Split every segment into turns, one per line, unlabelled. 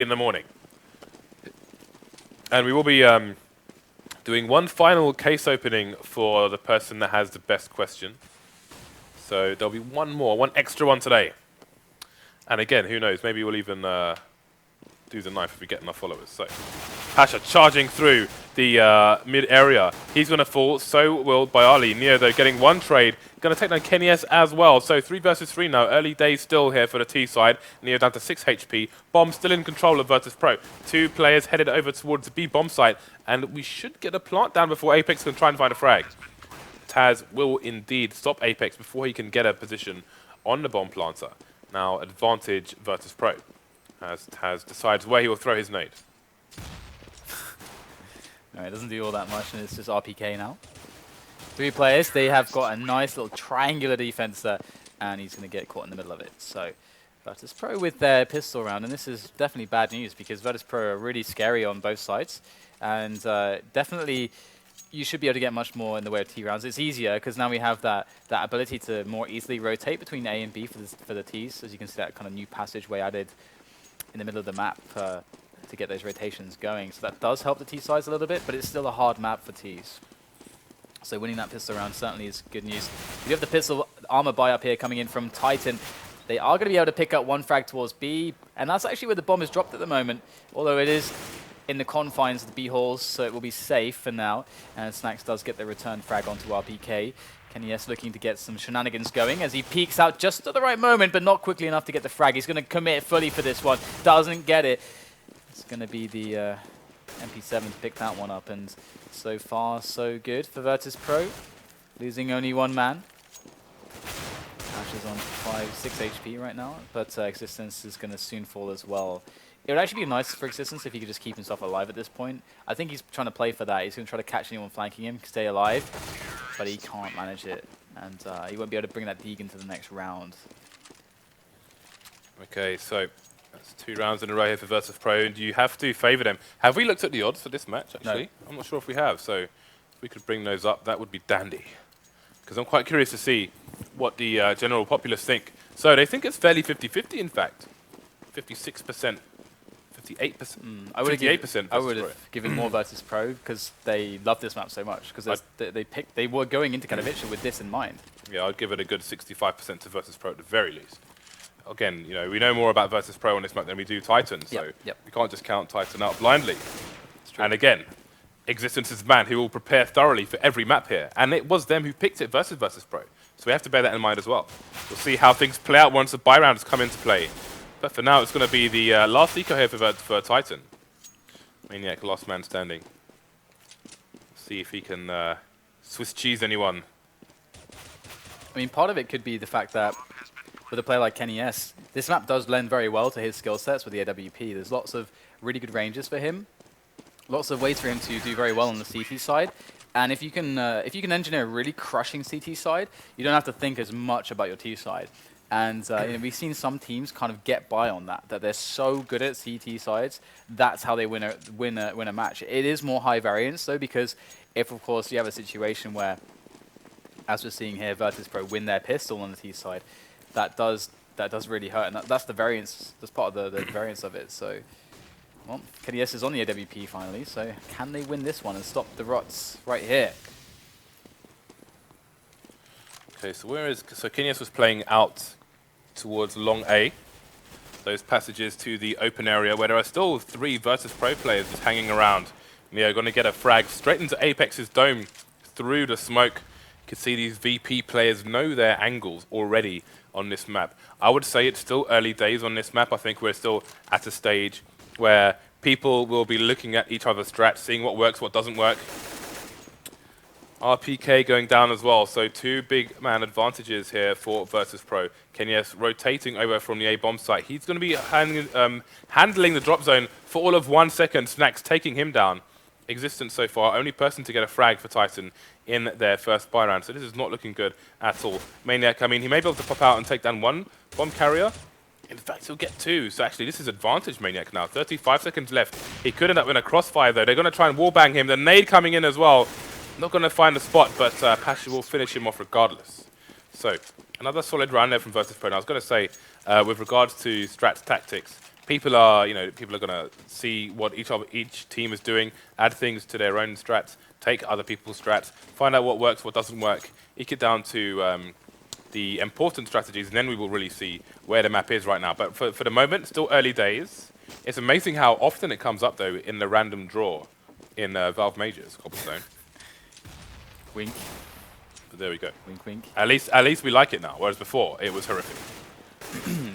in the morning. And we will be doing one final case opening for the person that has the best question. So there'll be one extra one today. And again, who knows, maybe we'll even do the knife if we get enough followers. So Pasha charging through the mid area. He's going to fall, so will Bayali. Neo, though, getting one trade. Going to take down Kenny S as well. So 3 versus 3 now. Early days still here for the T side. Neo down to 6 HP. Bomb still in control of Virtus.pro. 2 players headed over towards the B bomb site. And we should get a plant down before Apex can try and find a frag. Taz will indeed stop Apex before he can get a position on the bomb planter. Now advantage Virtus.pro as Taz decides where he will throw his nade.
No, it doesn't do all that much, and it's just RPK now. 3 players, they have got a nice little triangular defense there, and he's going to get caught in the middle of it. So Virtus.pro with their pistol round, and this is definitely bad news because Virtus.pro are really scary on both sides, and definitely you should be able to get much more in the way of T rounds. It's easier because now we have that ability to more easily rotate between A and B for the Ts. As you can see, that kind of new passageway added in the middle of the map to get those rotations going. So that does help the T sides a little bit, but it's still a hard map for Ts. So winning that pistol round certainly is good news. We have the pistol armor buy up here coming in from Titan. They are going to be able to pick up one frag towards B, and that's actually where the bomb is dropped at the moment, although it is in the confines of the B halls, so it will be safe for now. And Snacks does get the return frag onto RPK. Kenny S looking to get some shenanigans going as he peeks out just at the right moment, but not quickly enough to get the frag. He's going to commit fully for this one. Doesn't get it. It's going to be the MP7 to pick that one up, and so far so good for Virtus.pro. Losing only 1 man. Ash is on 6 HP right now, but Existence is going to soon fall as well. It would actually be nice for Existence if he could just keep himself alive at this point. I think he's trying to play for that. He's going to try to catch anyone flanking him, stay alive, but he can't manage it, and he won't be able to bring that Deeg into the next round.
Okay, so that's 2 rounds in a row here for Virtus.pro, and you have to favour them. Have we looked at the odds for this match, actually? No. I'm not sure if we have, so if we could bring those up, that would be dandy. Because I'm quite curious to see what the general populace think. So they think it's fairly 50-50, in fact. 56%. 58%.
I would have given more Virtus.pro because they love this map so much. Because they were going into Katowice with this in mind.
Yeah, I'd give it a good 65% to Virtus.pro at the very least. Again, you know, we know more about Virtus.pro on this map than we do Titan, so we can't just count Titan out blindly. And again, Existence is the man who will prepare thoroughly for every map here, and it was them who picked it versus Virtus.pro. So we have to bear that in mind as well. We'll see how things play out once the buy round has come into play. But for now, it's going to be the last eco here for Titan. Maniac, last man standing. See if he can Swiss cheese anyone.
I mean, part of it could be the fact that with a player like Kenny S, this map does lend very well to his skill sets with the AWP. There's lots of really good ranges for him. Lots of ways for him to do very well on the CT side. And if you can engineer a really crushing CT side, you don't have to think as much about your T side. And you know, we've seen some teams kind of get by on that they're so good at CT sides, that's how they win a match. It is more high variance though, because if of course you have a situation where, as we're seeing here, Virtus.pro win their pistol on the T side, that does really hurt, and that's the variance. That's part of the variance of it. So, well, Kenny S is on the AWP finally. So can they win this one and stop the Rots right here?
Okay, so Kenny S was playing out towards long A. Those passages to the open area where there are still 3 Virtus.pro players just hanging around. Neo going to get a frag straight into Apex's dome through the smoke. You can see these VP players know their angles already on this map. I would say it's still early days on this map. I think we're still at a stage where people will be looking at each other's strats, seeing what works, what doesn't work. RPK going down as well, so 2 big man advantages here for Virtus.pro. Kenny S rotating over from the A bomb site. He's going to be handling the drop zone for all of 1 second. Snacks taking him down. Existence so far, only person to get a frag for Titan in their first buy round, so this is not looking good at all. Maniac, I mean, he may be able to pop out and take down 1 bomb carrier. In fact, he'll get 2, so actually this is advantage Maniac now. 35 seconds left. He could end up in a crossfire though. They're going to try and wallbang him. The nade coming in as well. Not going to find the spot, but Pasha will finish him off regardless. So, another solid round there from Virtus.pro. I was going to say, with regards to strats tactics, people are going to see what each team is doing, add things to their own strats, take other people's strats, find out what works, what doesn't work, eke it down to the important strategies, and then we will really see where the map is right now. But for the moment, still early days. It's amazing how often it comes up, though, in the random draw in Valve Majors, Cobblestone.
Wink.
But there we go.
Wink, wink.
At least we like it now, whereas before, it was horrific.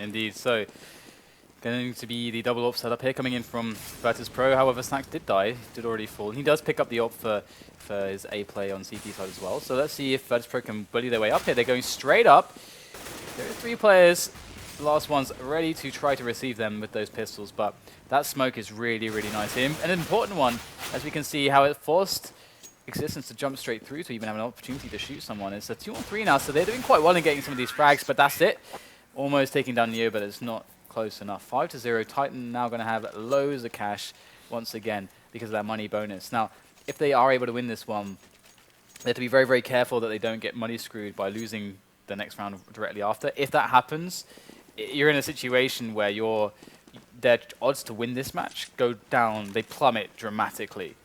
Indeed. So, going to be the double AWP setup here, coming in from Virtus.pro. However, Snacks did die, did already fall. And he does pick up the AWP for his A play on CT side as well. So let's see if Virtus.pro can bully their way up here. They're going straight up. There are 3 players. The last one's ready to try to receive them with those pistols, but that smoke is really, really nice. An important one, as we can see how it forced Existence to jump straight through to even have an opportunity to shoot someone. It's a 2-on-3 now, so they're doing quite well in getting some of these frags, but that's it. Almost taking down Neo, but it's not close enough. 5-0, Titan now going to have loads of cash once again because of that money bonus. Now, if they are able to win this one, they have to be very, very careful that they don't get money screwed by losing the next round directly after. If that happens, you're in a situation where their odds to win this match go down, they plummet dramatically.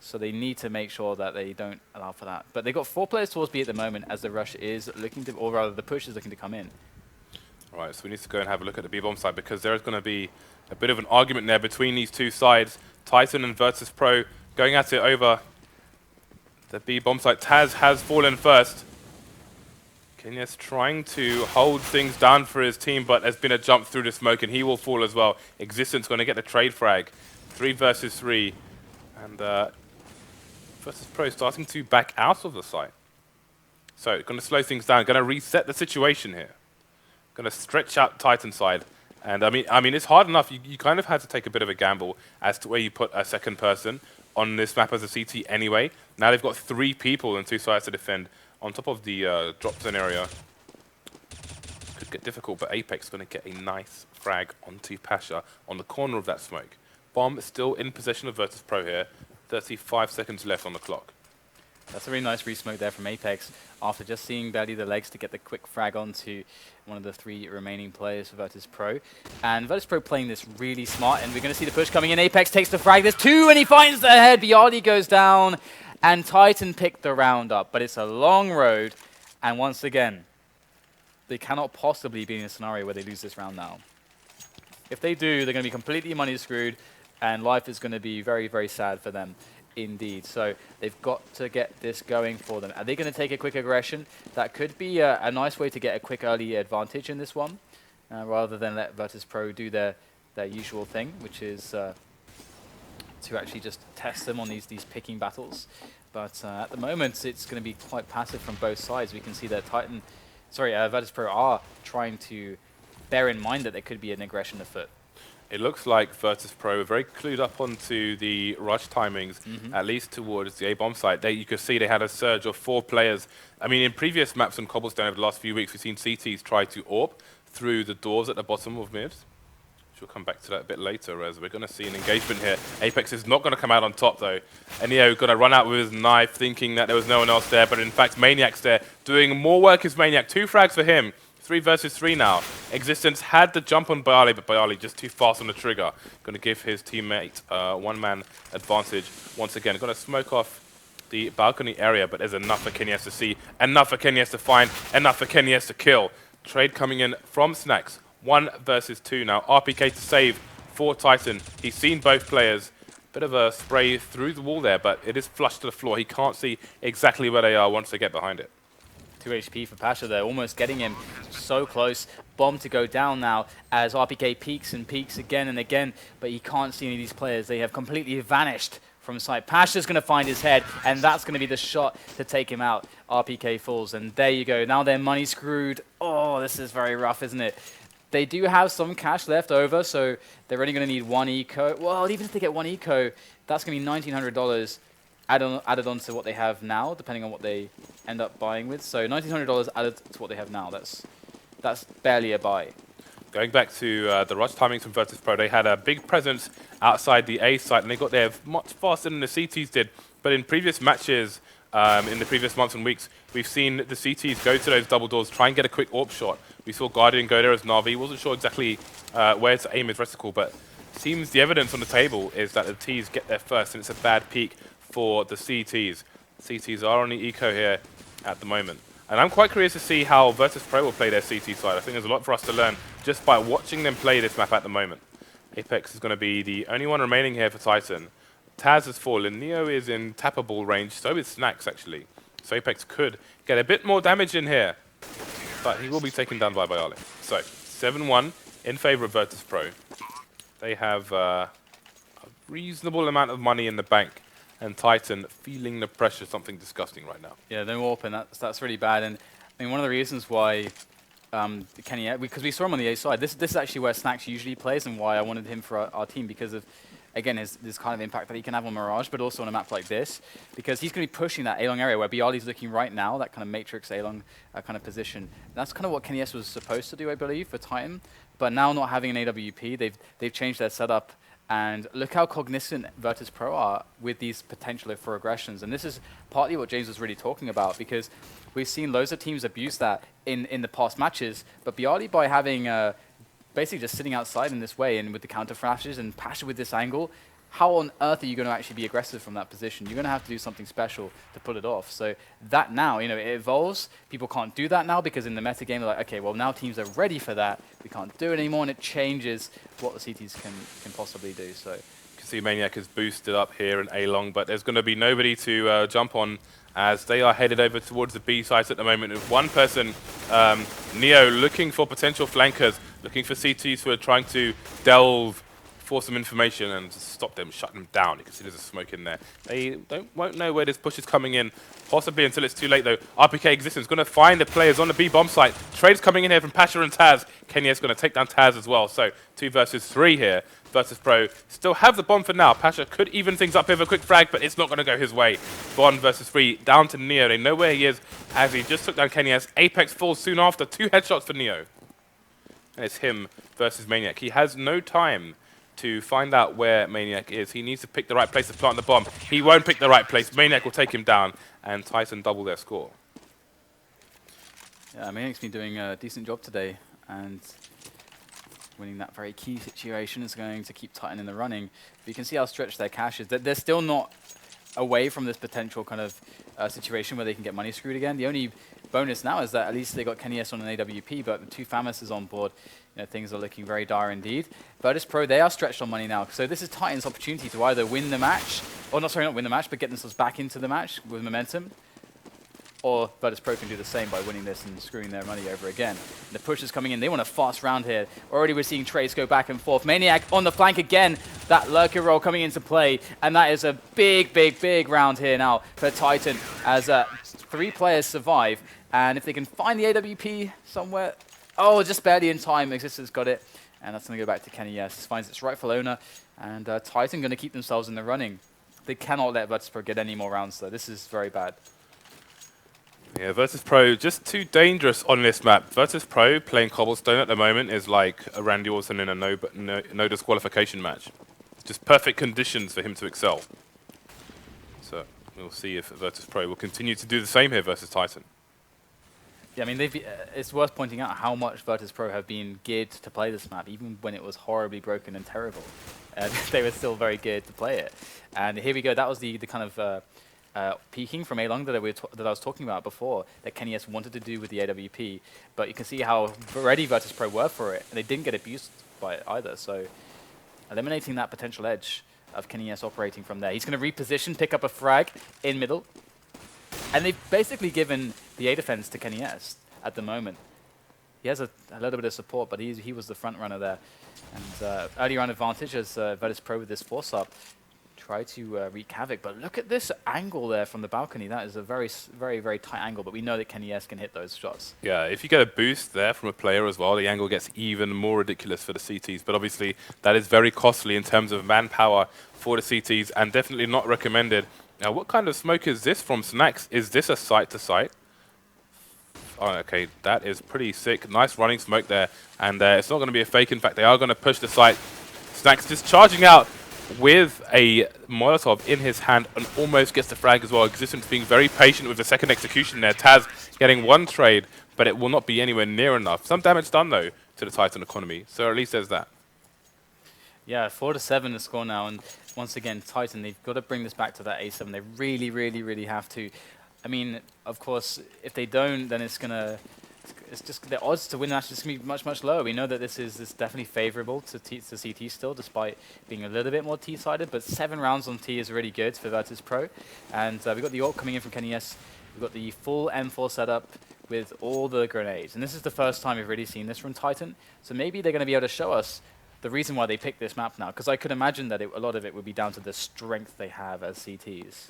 So they need to make sure that they don't allow for that. But they've got 4 players towards B at the moment as the rush is looking to, or rather the push is looking to come in.
All right, so we need to go and have a look at the B-bomb side because there is going to be a bit of an argument there between these two sides. Titan and Virtus.pro going at it over the B-bomb side. Taz has fallen first. Kenyas trying to hold things down for his team, but there's been a jump through the smoke and he will fall as well. Existence going to get the trade frag. 3 versus 3. And Virtus.pro starting to back out of the site. So going to slow things down, going to reset the situation here. Going to stretch out Titan side. And I mean, it's hard enough. You kind of had to take a bit of a gamble as to where you put a second person on this map as a CT anyway. Now they've got 3 people and 2 sides to defend on top of the drop zone area. Could get difficult, but Apex going to get a nice frag onto Pasha on the corner of that smoke. Bomb is still in possession of Virtus.pro here. 35 seconds left on the clock.
That's a really nice re-smoke there from Apex after just seeing barely the legs to get the quick frag onto one of the 3 remaining players for Virtus.pro. And Virtus.pro playing this really smart, and we're going to see the push coming in. Apex takes the frag. There's 2, and he finds the head. Biardi goes down, and Titan picked the round up. But it's a long road, and once again, they cannot possibly be in a scenario where they lose this round now. If they do, they're going to be completely money screwed, and life is going to be very, very sad for them indeed. So they've got to get this going for them. Are they going to take a quick aggression? That could be a nice way to get a quick early advantage in this one, rather than let Virtus.pro do their usual thing, which is to actually just test them on these picking battles. But at the moment, it's going to be quite passive from both sides. We can see that Virtus.pro are trying to bear in mind that there could be an aggression afoot.
It looks like Virtus.pro are very clued up onto the rush timings, at least towards the A-bomb site. You could see they had a surge of 4 players. I mean, in previous maps on Cobblestone over the last few weeks, we've seen CTs try to AWP through the doors at the bottom of mid. We'll come back to that a bit later as we're going to see an engagement here. Apex is not going to come out on top though. And Neo going to run out with his knife thinking that there was no one else there, but in fact Maniac's there doing more work as Maniac. 2 frags for him. 3 versus 3 now. Existence had the jump on Bayali, but Bayali just too fast on the trigger. Going to give his teammate 1-man advantage once again. Going to smoke off the balcony area, but there's enough for Kenyas to see, enough for Kenyas to find, enough for Kenyas to kill. Trade coming in from Snacks. 1 versus 2 now. RPK to save for Titan. He's seen both players. Bit of a spray through the wall there, but it is flushed to the floor. He can't see exactly where they are once they get behind it.
2 HP for Pasha there, almost getting him so close. Bomb to go down now as RPK peeks and peeks again and again, but he can't see any of these players. They have completely vanished from sight. Pasha's going to find his head, and that's going to be the shot to take him out. RPK falls, and there you go. Now they're money screwed. Oh, this is very rough, isn't it? They do have some cash left over, so they're only going to need 1 eco. Well, even if they get 1 eco, that's going to be $1,900 added on to what they have now, depending on what they end up buying with. So $1,900 added to what they have now. That's barely a buy.
Going back to the rush timings from Virtus.pro, they had a big presence outside the A site, and they got there much faster than the CTs did. But in previous matches, in the previous months and weeks, we've seen the CTs go to those double doors, try and get a quick AWP shot, We saw Guardian go there as Na'Vi. Wasn't sure exactly where to aim his reticle, but seems the evidence on the table is that the Ts get there first, and it's a bad peak for the CTs. CTs are on the eco here at the moment. And I'm quite curious to see how Virtus.pro will play their CT side. I think there's a lot for us to learn just by watching them play this map at the moment. Apex is going to be the only one remaining here for Titan. Taz has fallen. Neo is in tappable range. So is Snacks, actually. So Apex could get a bit more damage in here. But he will be taken down by Bialik. So, 7-1 in favor of Virtus.pro. They have a reasonable amount of money in the bank. And Titan feeling the pressure, something disgusting right now.
Yeah, they're open. That's really bad. And I mean, one of the reasons why Kenny, because we saw him on the A side. This is actually where Snacks usually plays, and why I wanted him for our team, because of, again, this kind of impact that he can have on Mirage, but also on a map like this, because he's going to be pushing that A-long area where Bialy's looking right now, that kind of matrix A-long kind of position. And that's kind of what Kenny S was supposed to do, I believe, for Titan. But now not having an AWP, they've changed their setup. And look how cognizant Virtus.pro are with these potential for aggressions. And this is partly what James was really talking about, because we've seen loads of teams abuse that in the past matches. But Bialy, by having basically just sitting outside in this way and with the counter flashes and Pasha with this angle, how on earth are you going to actually be aggressive from that position? You're going to have to do something special to pull it off. So that now, you know, it evolves. People can't do that now because in the meta game, they're like, okay, well, now teams are ready for that. We can't do it anymore, and it changes what the CTs can possibly do. So
You can see Maniac is boosted up here in A-Long, but there's going to be nobody to jump on as they are headed over towards the B site at the moment. With one person, Neo, looking for potential flankers, looking for CTs who are trying to delve for some information and stop them, shut them down. You can see there's a smoke in there. They won't know where this push is coming in, possibly until it's too late though. RPK Existence going to find the players on the B bomb site. Trades coming in here from Pasha and Taz. Kenya's going to take down Taz as well. So 2 versus 3 here. Virtus.pro still have the bomb for now. Pasha could even things up here with a quick frag, but it's not going to go his way. 1 versus 3 down to Neo. They know where he is as he just took down Kenya's. Apex falls soon after. 2 headshots for Neo. And it's him versus Maniac. He has no time to find out where Maniac is. He needs to pick the right place to plant the bomb. He won't pick the right place. Maniac will take him down, and Titan double their score.
yeah, Maniac's been doing a decent job today, and winning that very key situation is going to keep Titan in the running. But you can see how stretched their cash is. They're still not away from this potential kind of situation where they can get money screwed again. The only bonus now is that at least they got Kenny S on an AWP, but with 2 Famouses on board, you know, things are looking very dire indeed. Virtus.pro, they are stretched on money now, so this is Titan's opportunity to either win the match, or not win the match, but get themselves back into the match with momentum, or Virtus.pro can do the same by winning this and screwing their money over again. And the push is coming in. They want a fast round here. Already we're seeing trades go back and forth. Maniac on the flank again. That lurker roll coming into play. And that is a big, big, big round here now for Titan as 3 players survive. And if they can find the AWP somewhere, oh, just barely in time. Existence got it. And that's going to go back to Kenny S. Finds its rightful owner. And Titan going to keep themselves in the running. They cannot let Virtus.pro get any more rounds, though. This is very bad.
Yeah, Virtus.pro just too dangerous on this map. Virtus.pro playing Cobblestone at the moment is like a Randy Orton in a no disqualification match. Just perfect conditions for him to excel. So we'll see if Virtus.pro will continue to do the same here versus Titan.
Yeah, I mean, it's worth pointing out how much Virtus.pro have been geared to play this map, even when it was horribly broken and terrible. They were still very geared to play it. And here we go. That was the kind of peaking from A-Long that I was talking about before, that Kenny S wanted to do with the AWP. But you can see how ready Virtus.pro were for it, and they didn't get abused by it either. So eliminating that potential edge of Kenny S operating from there. He's going to reposition, pick up a frag in middle. And they've basically given the A defense to Kenny S at the moment. He has a little bit of support, but he was the front runner there. And early round advantage as Virtus.pro with this force up try to wreak havoc. But look at this angle there from the balcony. That is a very, very, very tight angle, but we know that Kenny S can hit those shots.
Yeah, if you get a boost there from a player as well, the angle gets even more ridiculous for the CTs. But obviously, that is very costly in terms of manpower for the CTs, and definitely not recommended. Now, what kind of smoke is this from Snacks? Is this a site-to-site? Oh, okay, that is pretty sick. Nice running smoke there. And it's not going to be a fake. In fact, they are going to push the site. Snacks just charging out with a Molotov in his hand and almost gets the frag as well. Existence being very patient with the second execution there. Taz getting 1 trade but it will not be anywhere near enough. Some damage done, though, to the Titan economy, so at least there's that.
Yeah, 4-7 the score now, and once again, Titan, they've got to bring this back to that A7. They really, really, really have to. I mean, of course, if they don't, then it's just the odds to win the match is going to be much, much lower. We know that this is definitely favorable to CT still, despite being a little bit more T-sided, but 7 rounds on T is really good for Virtus.pro. And we've got the ult coming in from Kenny S. We've got the full M4 setup with all the grenades. And this is the first time we've really seen this from Titan, so maybe they're going to be able to show us the reason why they picked this map now, because I could imagine that a lot of it would be down to the strength they have as CTs,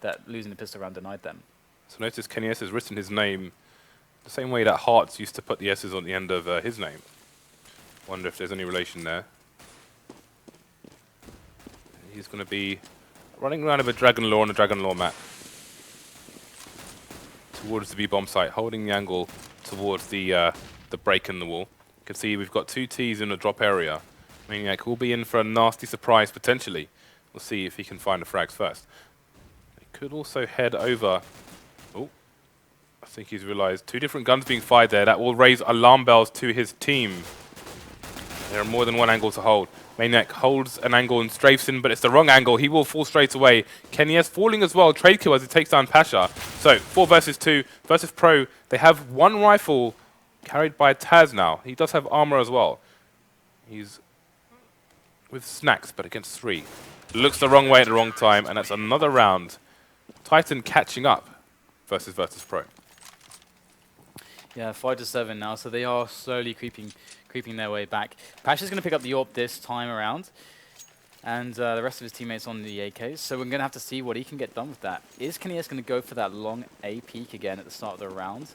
that losing the pistol round denied them.
So notice Kenny S has written his name the same way that Hearts used to put the S's on the end of his name. Wonder if there's any relation there. He's going to be running around with a Dragon Lore on the Dragon Lore map towards the B-bomb site, holding the angle towards the break in the wall. You can see we've got 2 Ts in the drop area. Maniac will be in for a nasty surprise potentially. We'll see if he can find the frags first. He could also head over. Oh, I think he's realized 2 different guns being fired there. That will raise alarm bells to his team. There are more than one angle to hold. Maniac holds an angle and strafes in, but it's the wrong angle. He will fall straight away. Kenny S falling as well. Trade kill as he takes down Pasha. So 4 versus 2. Virtus.pro, they have 1 rifle carried by Taz now. He does have armor as well. He's with snacks, but against 3. Looks the wrong way at the wrong time, and that's another round. Titan catching up versus Virtus.pro.
Yeah, 5-7 now, so they are slowly creeping their way back. Pasha's going to pick up the AWP this time around, and the rest of his teammates on the AKs, so we're going to have to see what he can get done with that. Is Kenny S going to go for that long A peak again at the start of the round?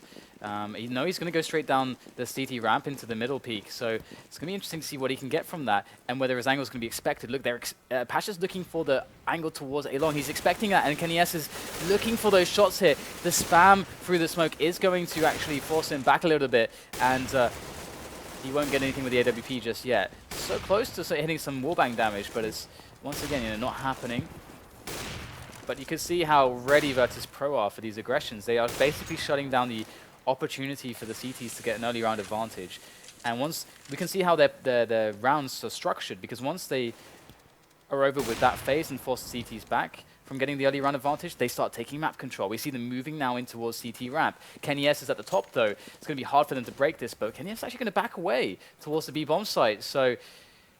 He's going to go straight down the CT ramp into the middle peak, so it's going to be interesting to see what he can get from that, and whether his angle is going to be expected. Look, Pasha's looking for the angle towards A long. He's expecting that, and Kenny S is looking for those shots here. The spam through the smoke is going to actually force him back a little bit, and he won't get anything with the AWP just yet. So close to hitting some wallbang damage, but it's, once again, not happening. But you can see how ready Virtus.pro are for these aggressions. They are basically shutting down the opportunity for the CTs to get an early round advantage. And once we can see how their rounds are structured, because once they are over with that phase and force the CTs back from getting the early round advantage, they start taking map control. We see them moving now in towards CT ramp. Kenny S is at the top though. It's going to be hard for them to break this, but Kenny S is actually going to back away towards the B-bomb site. So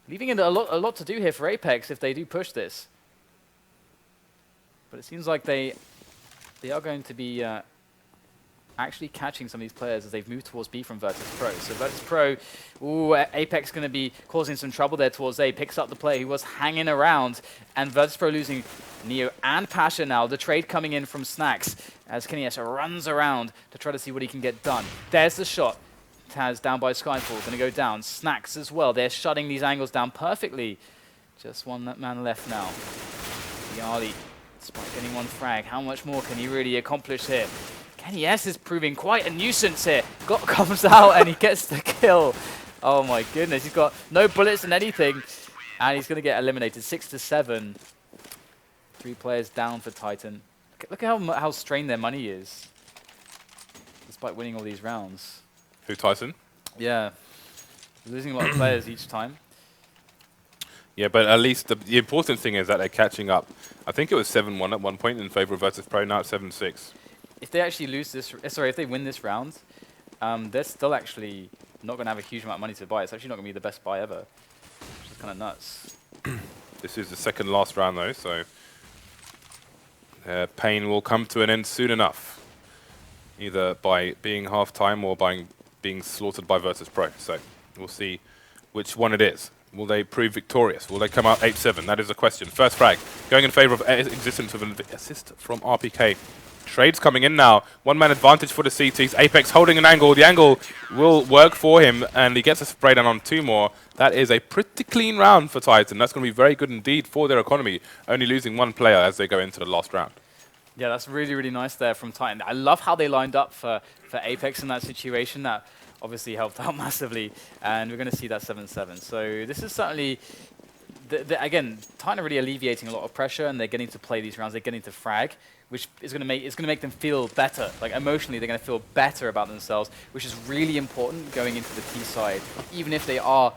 leaving it a lot to do here for Apex if they do push this. But it seems like they are going to be actually catching some of these players as they've moved towards B from Virtus.pro. So Virtus.pro, Apex going to be causing some trouble there towards A. Picks up the player who was hanging around, and Virtus.pro losing Neo and Pasha now. The trade coming in from Snacks as Kenny S runs around to try to see what he can get done. There's the shot. Taz down by Skyfall, going to go down. Snacks as well. They're shutting these angles down perfectly. Just one man left now. Yali, despite getting 1 frag, how much more can he really accomplish here? Kenny S is proving quite a nuisance here. Comes out and he gets the kill. Oh my goodness, he's got no bullets and anything. And he's going to get eliminated. 6-7. 3 players down for Titan. Look at how strained their money is, despite winning all these rounds.
Who, Titan?
Yeah. Losing a lot of players each time.
Yeah, but at least the important thing is that they're catching up. I think it was 7-1 at one point in favor of Virtus.pro, now it's 7-6.
If they actually lose this, if they win this round, they're still actually not going to have a huge amount of money to buy. It's actually not going to be the best buy ever, which is kind of nuts.
This is the second last round though, so pain will come to an end soon enough, either by being half-time or by being slaughtered by Virtus.pro. So we'll see which one it is. Will they prove victorious? Will they come out 8-7? That is the question. First frag, going in favor of existence of an assist from RPK. Trades coming in now. 1-man advantage for the CTs. Apex holding an angle. The angle will work for him, and he gets a spray down on 2 more. That is a pretty clean round for Titan. That's going to be very good indeed for their economy, only losing 1 player as they go into the last round. Yeah,
that's really, really nice there from Titan. I love how they lined up for Apex in that situation. That obviously helped out massively, and we're going to see that 7-7. So this is certainly again, Titan are really alleviating a lot of pressure, and they're getting to play these rounds. They're getting to frag, which is going to make them feel better. Like emotionally, they're going to feel better about themselves, which is really important going into the T side, even if they are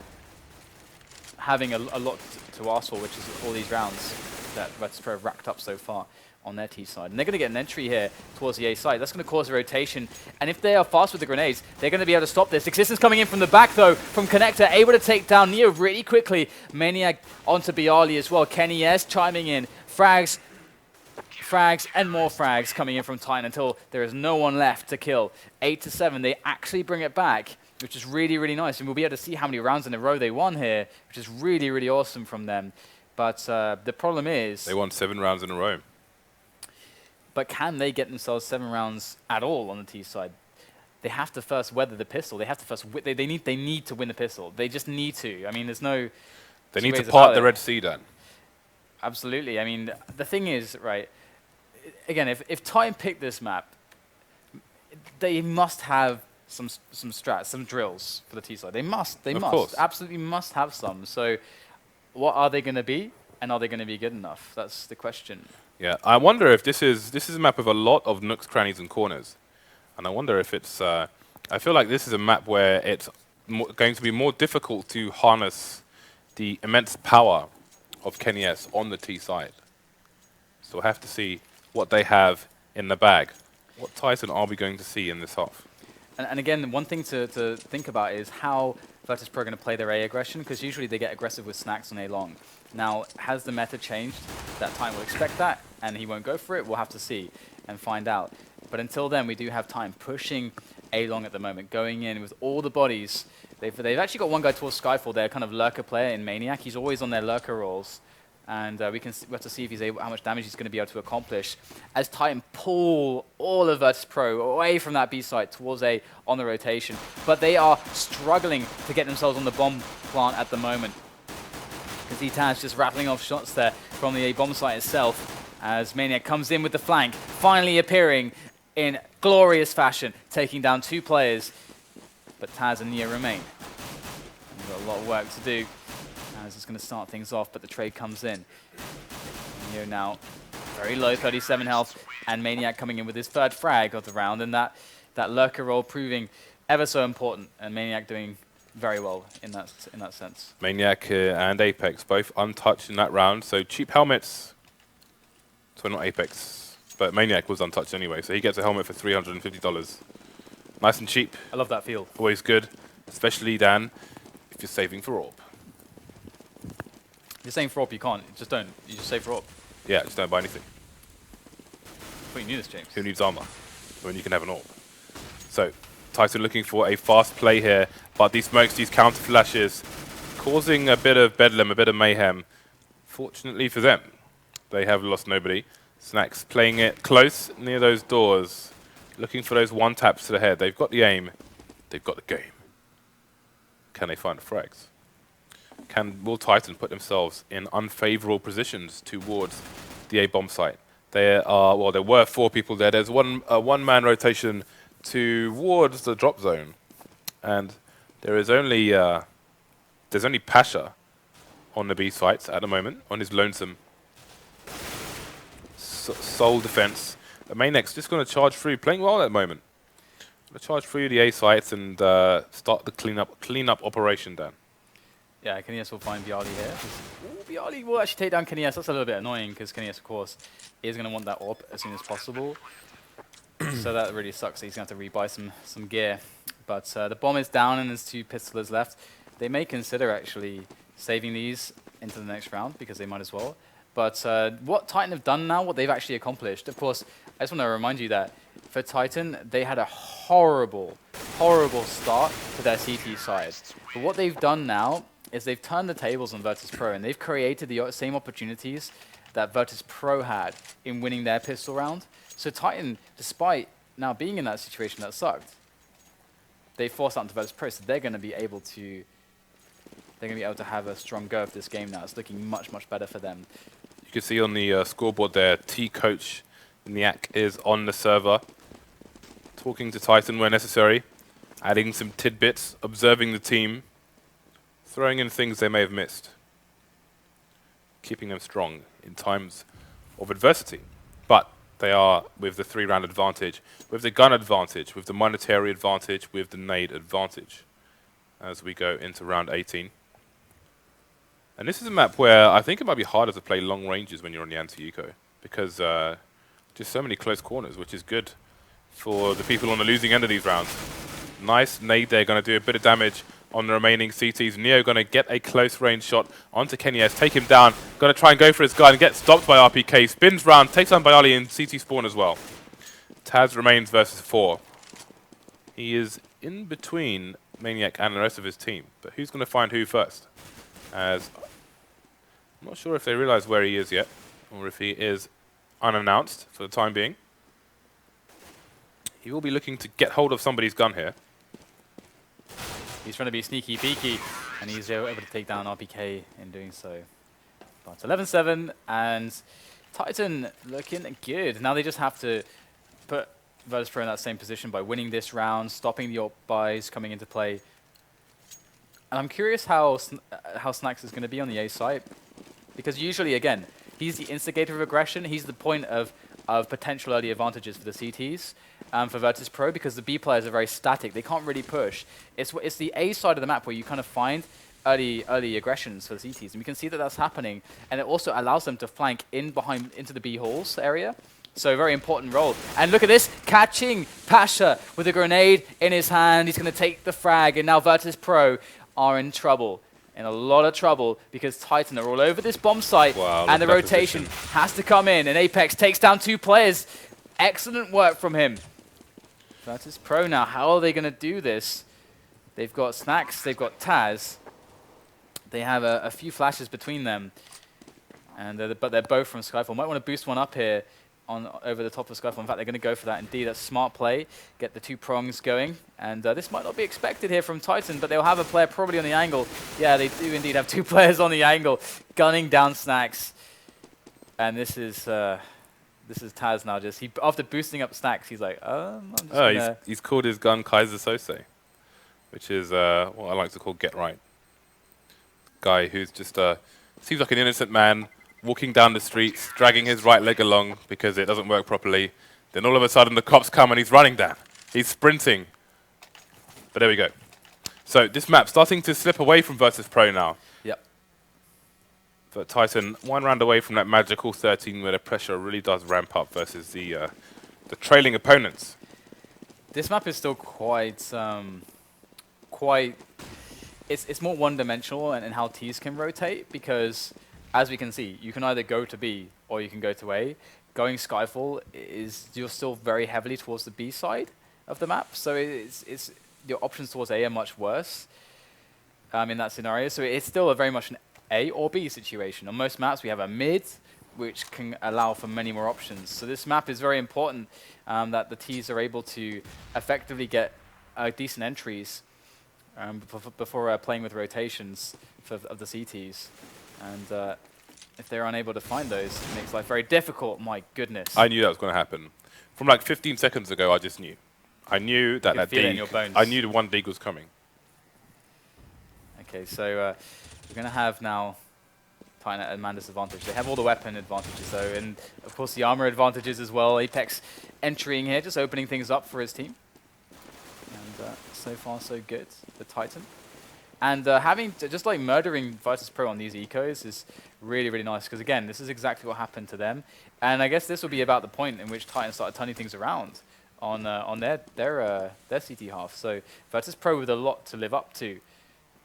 having a lot to ask for, which is all these rounds that Virtus.pro have racked up so far on their T side. And they're going to get an entry here towards the A side. That's going to cause a rotation. And if they are fast with the grenades, they're going to be able to stop this. Existence coming in from the back, though, from Connector, able to take down Neo really quickly. Maniac onto Bialy as well. Kenny S chiming in. Frags, and more frags coming in from Titan until there is no one left to kill. 8-7, they actually bring it back, which is really, really nice. And we'll be able to see how many rounds in a row they won here, which is really, really awesome from them. But the problem is...
They won 7 rounds in a row.
But can they get themselves 7 rounds at all on the T side? They have to first weather the pistol. They have to first... They need to win the pistol. They just need to. I mean, there's no...
They need to part the Red Sea, Dan.
Absolutely. I mean, the thing is, right... Again, if Titan pick this map, they must have some strats, some drills for the T side. They must. They must. Absolutely must have some. So what are they going to be? And are they going to be good enough? That's the question. Yeah,
I wonder if this is a map with a lot of nooks, crannies, and corners. And I wonder if it's... I feel like this is a map where it's going to be more difficult to harness the immense power of Kenny S on the T side. So we'll have to see what they have in the bag. What Titan are we going to see in this half?
And again, one thing to think about is how Virtus.pro are going to play their A aggression, because usually they get aggressive with snacks on A long. Now, has the meta changed? That Titan will expect that, and he won't go for it. We'll have to see and find out. But until then, we do have Titan pushing A long at the moment, going in with all the bodies. They've actually got one guy towards Skyfall, their kind of lurker player in Maniac. He's always on their lurker rolls. And we have to see if he's able, how much damage he's going to be able to accomplish as Titan pull all of Virtus.pro away from that B site towards A on the rotation. But they are struggling to get themselves on the bomb plant at the moment, because Etaz just rattling off shots there from the A bomb site itself as Maniac comes in with the flank, finally appearing in glorious fashion, taking down 2 players. But Taz and Neo remain. We've got a lot of work to do. Taz is going to start things off, but the trade comes in. Neo now very low, 37 health, and Maniac coming in with his 3rd frag of the round, and that lurker role proving ever so important, and Maniac doing very well in that sense.
Maniac and Apex both untouched in that round, so cheap helmets. So not Apex, but Maniac was untouched anyway, so he gets a helmet for $350. Nice and cheap.
I love that feel.
Always good, especially, Dan, if you're saving for AWP.
If you're saying for AWP, you can't. You just don't. You just save for AWP.
Yeah, just don't buy anything.
I thought you knew this, James.
Who needs armor when you can have an AWP? So, Titan looking for a fast play here, but these smokes, these counter flashes, causing a bit of bedlam, a bit of mayhem. Fortunately for them, they have lost nobody. Snacks playing it close near those doors, looking for those one taps to the head. They've got the aim, they've got the game. Can they find the frags? Will Titan put themselves in unfavorable positions towards the A bomb site? There were 4 people there. There's one-man rotation towards the drop zone, and there's only Pasha on the B sites at the moment on his lonesome sole defense. The Maniac's just going to charge through, playing well at the moment. Going to charge through the A sites and start the cleanup operation, Dan.
Yeah, Kenny S will find Bialy here. Bialy will actually take down Kenny S. That's a little bit annoying, because Kenny S, of course, is going to want that AWP as soon as possible. So that really sucks. He's going to have to rebuy some gear. But the bomb is down and there's 2 pistolers left. They may consider actually saving these into the next round, because they might as well. But what Titan have done now, what they've actually accomplished, of course, I just want to remind you that for Titan, they had a horrible, horrible start to their CT side. But what they've done now is they've turned the tables on Virtus.pro, and they've created the same opportunities that Virtus.pro had in winning their pistol round. So Titan, despite now being in that situation that sucked, they forced out into Virtus.pro, so they're going to be able to have a strong go of this game now. It's looking much, much better for them.
You can see on the scoreboard there, T-Coach Niak is on the server, talking to Titan where necessary, adding some tidbits, observing the team, throwing in things they may have missed. keeping them strong in times of adversity. But they are with the 3-round advantage, with the gun advantage, with the monetary advantage, with the nade advantage as we go into round 18. And this is a map where I think it might be harder to play long ranges when you're on the anti-eco because just so many close corners, which is good for the people on the losing end of these rounds. Nice nade there, going to do a bit of damage on the remaining CTs. Neo going to get a close range shot onto Kenny S, take him down, going to try and go for his gun and get stopped by RPK, spins round, takes on Bayali in CT spawn as well. Taz remains versus 4. He is in between Maniac and the rest of his team, but who's going to find who first? As I'm not sure if they realize where he is yet, or if he is unannounced for the time being. He will be looking to get hold of somebody's gun here.
He's trying to be sneaky peeky, and he's able to take down RPK in doing so. But 11-7, and Titan looking good. Now they just have to put Virtus.pro in that same position by winning this round, stopping the AWP buys coming into play. And I'm curious how Snax is going to be on the A site, because usually, again, he's the instigator of aggression. He's the point of potential early advantages for the CTs. For Virtus.pro, because the B players are very static. They can't really push. It's the A side of the map where you kind of find early aggressions for the CTs. And we can see that that's happening. And it also allows them to flank into the B halls area. So very important role. And look at this, catching Pasha with a grenade in his hand. He's going to take the frag. And now Virtus.pro are in trouble. In a lot of trouble, because Titan are all over this bomb site.
Wow,
and the rotation has to come in. And Apex takes down 2 players. Excellent work from him. Virtus.pro now, how are they going to do this? They've got Snax, they've got Taz. They have a few flashes between them. And but they're both from Skyfall. Might want to boost one up here over the top of Skyfall. In fact, they're going to go for that indeed. That's smart play. Get the 2 prongs going. And this might not be expected here from Titan, but they'll have a player probably on the angle. Yeah, they do indeed have 2 players on the angle, gunning down Snax. And this is Taz now. Just after boosting up Snax, he's like, I'm just
he's called his gun Kaiser Sose, which is what I like to call get right. Guy who's just seems like an innocent man walking down the streets, dragging his right leg along because it doesn't work properly. Then all of a sudden the cops come and he's running down. He's sprinting. But there we go. So this map starting to slip away from Virtus.pro now.
Yep.
But Titan 1 round away from that magical 13 where the pressure really does ramp up versus the trailing opponents.
This map is still quite it's more one-dimensional in how T's can rotate, because as we can see, you can either go to B or you can go to A. Going Skyfall you're still very heavily towards the B side of the map, so it's your options towards A are much worse in that scenario. So it's still very much an A or B situation. On most maps, we have a mid, which can allow for many more options. So this map is very important that the Ts are able to effectively get decent entries before playing with rotations of the CTs. And if they're unable to find those, it makes life very difficult. My goodness.
I knew that was going to happen. From like 15 seconds ago, I just knew. I knew that
feel it in your bones.
I knew the one dig was coming.
Okay, so we're going to have now Titan at a disadvantage. They have all the weapon advantages though, and of course the armor advantages as well. Apex entering here, just opening things up for his team. And so far so good for Titan. And just like murdering Virtus.pro on these ecos is really, really nice, because again, this is exactly what happened to them. And I guess this will be about the point in which Titan started turning things around on their CT half. So Virtus.pro with a lot to live up to.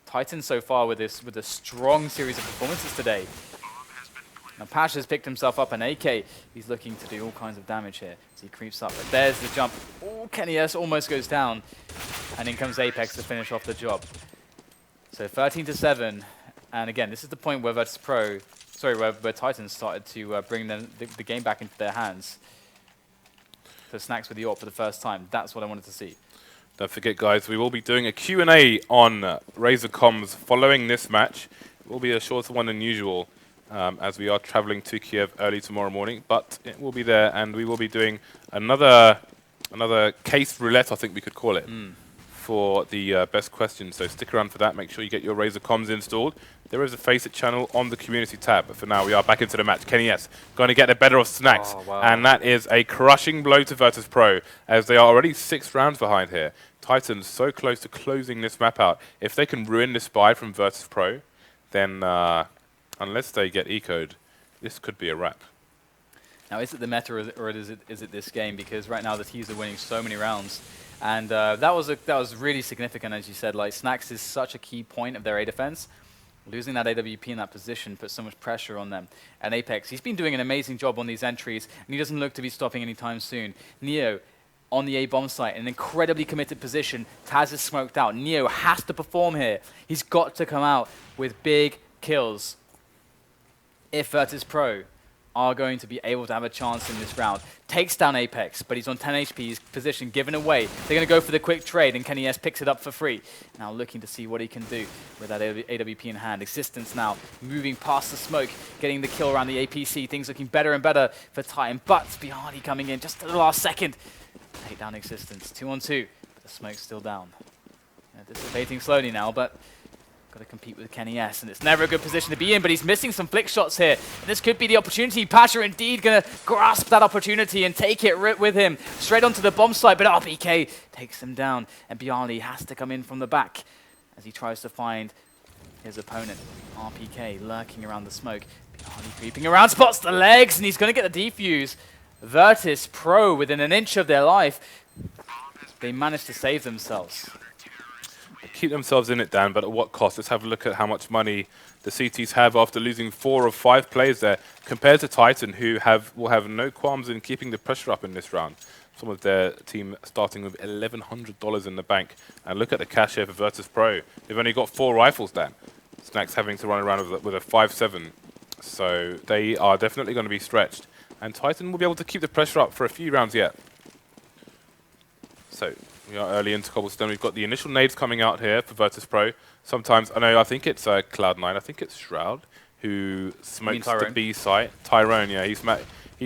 Titan so far with a strong series of performances today. Now Pash has picked himself up an AK. He's looking to do all kinds of damage here. So he creeps up, but there's the jump. Oh, Kenny S almost goes down. And in comes Apex to finish off the job. So 13-7, and again, this is the point where where Titan started to bring the game back into their hands. So Snax with the AWP for the first time. That's what I wanted to see.
Don't forget, guys, we will be doing a Q&A on Razor Comms following this match. It will be a shorter one than usual, as we are traveling to Kiev early tomorrow morning, but it will be there, and we will be doing another case roulette, I think we could call it, for the best question. So stick around for that. Make sure you get your Razer comms installed. There is a Faceit channel on the community tab. But for now, we are back into the match. Kenny S going to get the better of Snacks.
Oh, wow.
And that is a crushing blow to Virtus.pro, as they are already 6 rounds behind here. Titans so close to closing this map out. If they can ruin this buy from Virtus.pro, then unless they get ecoed, this could be a wrap.
Now, is it the meta or is it this game? Because right now the T's are winning so many rounds, and that was really significant, as you said. Like, Snacks is such a key point of their A defense. Losing that AWP in that position puts so much pressure on them. And Apex, he's been doing an amazing job on these entries, and he doesn't look to be stopping anytime soon. Neo on the A bomb site, an incredibly committed position. Taz is smoked out. Neo has to perform here. He's got to come out with big kills if Virtus.pro are going to be able to have a chance in this round. Takes down Apex, but he's on 10 HP, his position given away. They're going to go for the quick trade, and Kenny S picks it up for free. Now looking to see what he can do with that AWP in hand. Existence now moving past the smoke, getting the kill around the APC. Things looking better and better for Titan, but Bihani coming in just at the last second. Take down Existence, 2-on-2, but the smoke's still down. Dissipating slowly now, but got to compete with Kenny S, and it's never a good position to be in, but he's missing some flick shots here. And this could be the opportunity. Pasha indeed going to grasp that opportunity and take it with him straight onto the bomb site, but RPK takes him down, and Bialy has to come in from the back as he tries to find his opponent. RPK lurking around the smoke. Bialy creeping around, spots the legs, and he's going to get the defuse. Virtus.pro within an inch of their life. They managed to save themselves.
Keep themselves in it, Dan, but at what cost? Let's have a look at how much money the CTs have after losing 4 of 5 players there, compared to Titan, who will have no qualms in keeping the pressure up in this round. Some of their team starting with $1,100 in the bank. And look at the cash here for Virtus.pro. They've only got 4 rifles, Dan. Snacks having to run around with a 5.7. So they are definitely going to be stretched. And Titan will be able to keep the pressure up for a few rounds yet. So we are early into Cobblestone. We've got the initial nades coming out here for Virtus.pro. Sometimes, I think it's Cloud9. I think it's Shroud who smokes the B site. Tyrone, yeah, he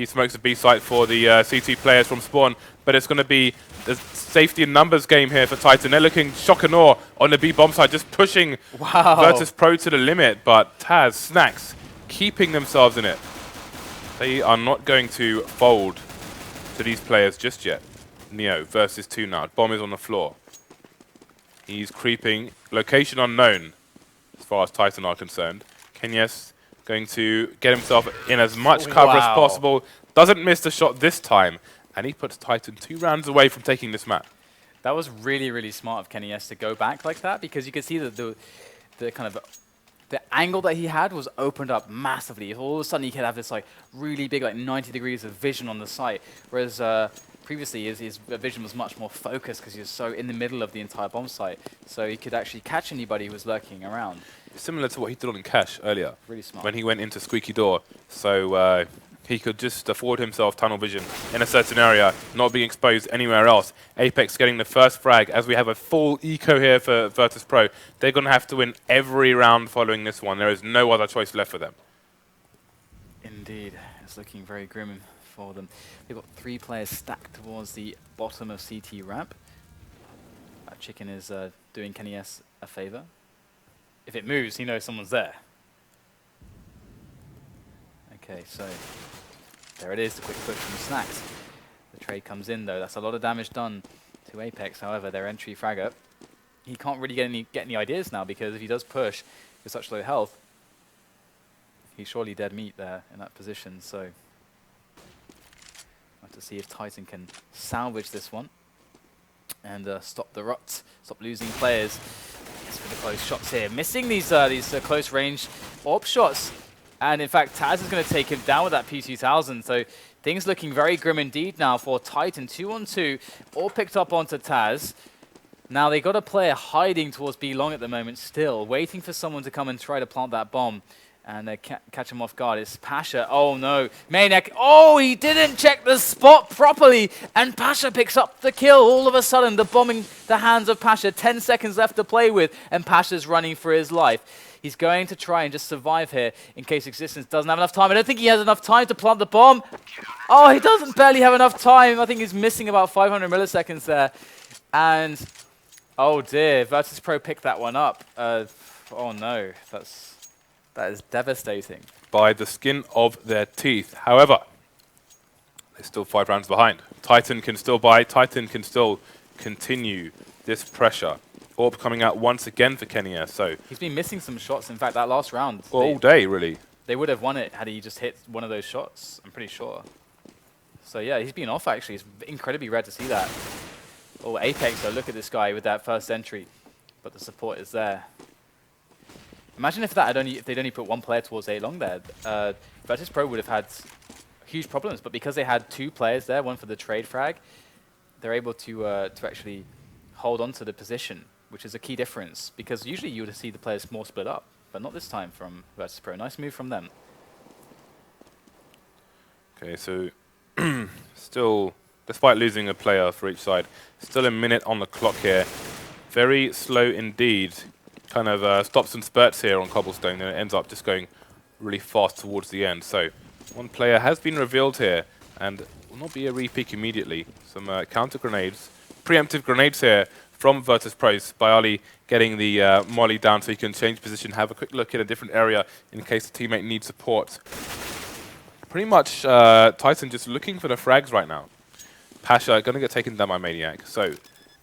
smokes the B site for the CT players from Spawn. But it's going to be the safety and numbers game here for Titan. They're looking shock and awe on the B bomb site, just pushing Virtus.pro to the limit. But Taz, Snacks, keeping themselves in it. They are not going to fold to these players just yet. Neo versus 2 now. Bomb is on the floor. He's creeping. Location unknown as far as Titan are concerned. Kenyes going to get himself in as much cover as possible. Doesn't miss the shot this time. And he puts Titan 2 rounds away from taking this map.
That was really, really smart of Kenny S to go back like that, because you could see that the kind of the angle that he had was opened up massively. All of a sudden he could have this like really big, like 90 degrees of vision on the site, whereas previously his vision was much more focused because he was so in the middle of the entire bomb site, so he could actually catch anybody who was lurking around.
Similar to what he did on Cash earlier.
Really smart.
When he went into Squeaky Door. So he could just afford himself tunnel vision in a certain area, not being exposed anywhere else. Apex getting the first frag as we have a full eco here for Virtus.pro. They're going to have to win every round following this one. There is no other choice left for them.
Indeed. It's looking very grim for them. They've got 3 players stacked towards the bottom of CT ramp. That chicken is doing Kenny S a favor. If it moves, he knows someone's there. Okay, so there it is, the quick push from Snacks. The trade comes in though. That's a lot of damage done to Apex. However, their entry frag up. He can't really get any ideas now, because if he does push with such low health, he's surely dead meat there in that position. So we'll have to see if Titan can salvage this one and stop the rot, stop losing players. Yes, for the close shots here, missing these close range AWP shots. And in fact, Taz is going to take him down with that P2000. So things looking very grim indeed now for Titan. 2-on-2, all picked up onto Taz. Now they got a player hiding towards B long at the moment still, waiting for someone to come and try to plant that bomb and catch him off guard. It's Pasha. Oh no, Maniac. Oh, he didn't check the spot properly, and Pasha picks up the kill. All of a sudden, the bomb in the hands of Pasha. 10 seconds left to play with, and Pasha's running for his life. He's going to try and just survive here in case Existence doesn't have enough time. I don't think he has enough time to plant the bomb. Oh, he doesn't barely have enough time. I think he's missing about 500 milliseconds there. And Oh dear, Virtus.pro picked that one up. Oh no, that is devastating.
By the skin of their teeth. However, they're still 5 rounds behind. Titan can still buy. Titan can still continue this pressure. Orb coming out once again for KennyS. So
He's been missing some shots. In fact, that last round,
all day, really.
they would have won it had he just hit one of those shots, I'm pretty sure. So yeah, he's been off actually. It's incredibly rare to see that. Oh, Apex though, look at this guy with that first entry. But the support is there. Imagine if if they'd only put one player towards A long there. Virtus.pro would have had huge problems, but because they had 2 players there, one for the trade frag, they're able to actually hold on to the position, which is a key difference, because usually you would see the players more split up, but not this time from Virtus.pro. Nice move from them.
Okay, so still, despite losing a player for each side, still a minute on the clock here. Very slow indeed. Kind of stops and spurts here on Cobblestone, and it ends up just going really fast towards the end. So one player has been revealed here, and will not be a re-pick immediately. Some counter grenades, preemptive grenades here from Virtus.pro. Bayali getting the molly down so he can change position, have a quick look in a different area in case the teammate needs support. Pretty much Titan just looking for the frags right now. Pasha going to get taken down by Maniac. So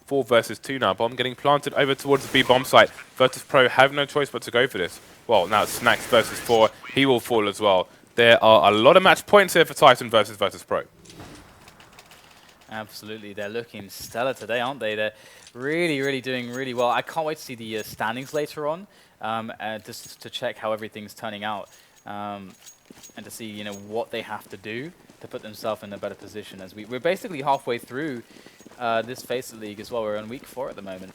4 versus 2 now. Bomb getting planted over towards the B bomb site. Virtus.pro have no choice but to go for this. Well, now it's Snacks versus 4. He will fall as well. There are a lot of match points here for Titan versus Virtus.pro.
Absolutely, they're looking stellar today, aren't they? They're really doing really well. I can't wait to see the standings later on, just to check how everything's turning out, and to see what they have to do to put themselves in a better position. As we're basically halfway through this Faceit League as well. We're on week 4 at the moment.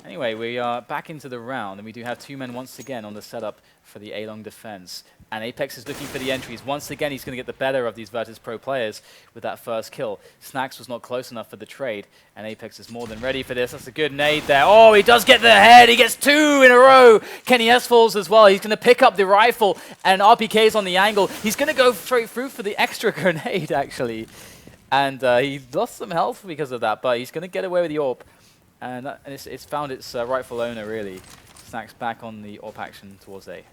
Anyway, we are back into the round, and we do have 2 men once again on the setup for the A-long defense. And Apex is looking for the entries. Once again, he's going to get the better of these Virtus.pro players with that first kill. Snacks was not close enough for the trade, and Apex is more than ready for this. That's a good nade there. Oh, he does get the head. He gets 2 in a row. KennyS falls as well. He's going to pick up the rifle, and RPK's on the angle. He's going to go straight through for the extra grenade, actually. And he lost some health because of that, but he's going to get away with the AWP. And it's found its rightful owner, really. Snacks back on the AWP action towards A.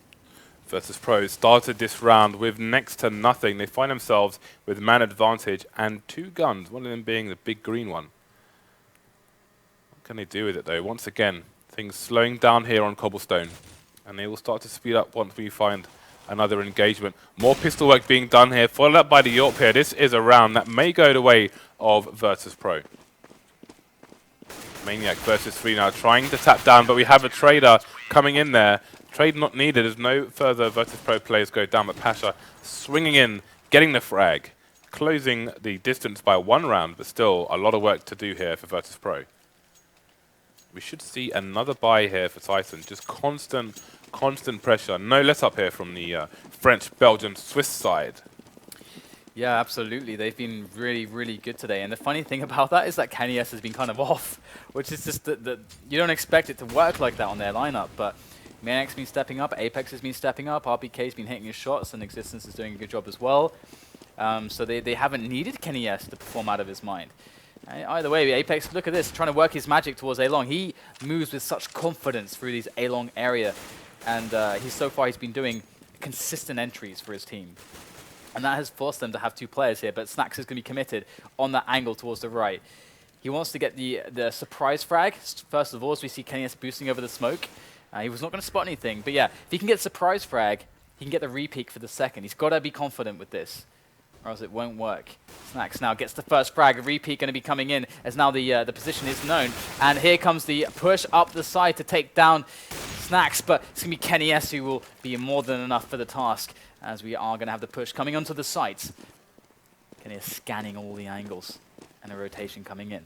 Virtus.pro started this round with next to nothing. They find themselves with man advantage and 2 guns, one of them being the big green one. What can they do with it, though? Once again, things slowing down here on Cobblestone. And they will start to speed up once we find another engagement. More pistol work being done here, followed up by the AWP here. This is a round that may go the way of Virtus.pro. Maniac versus 3 now, trying to tap down, but we have a trader coming in there. Trade not needed as no further Virtus.pro players go down, but Pasha swinging in, getting the frag, closing the distance by 1 round, but still a lot of work to do here for Virtus.pro. We should see another buy here for Titan, just constant pressure. No let up here from the French, Belgian, Swiss side.
Yeah, absolutely. They've been really good today. And the funny thing about that is that KennyS has been kind of off, which is just that you don't expect it to work like that on their lineup. But Maniac's been stepping up, Apex has been stepping up, RPK's been hitting his shots, and Existence is doing a good job as well. So they haven't needed KennyS to perform out of his mind. Either way, Apex, look at this, trying to work his magic towards A-long. He moves with such confidence through these A-long area. And so far he's been doing consistent entries for his team. And that has forced them to have 2 players here, but Snacks is going to be committed on that angle towards the right. He wants to get the surprise frag, first of all, as we see KennyS boosting over the smoke. He was not going to spot anything, but yeah, if he can get surprise frag, he can get the re-peek for the second. He's got to be confident with this, or else it won't work. Snacks now gets the first frag, a re-peek going to be coming in, as now the position is known. And here comes the push up the side to take down Snacks, but it's going to be KennyS who will be more than enough for the task, as we are going to have the push coming onto the site. KennyS scanning all the angles, and a rotation coming in.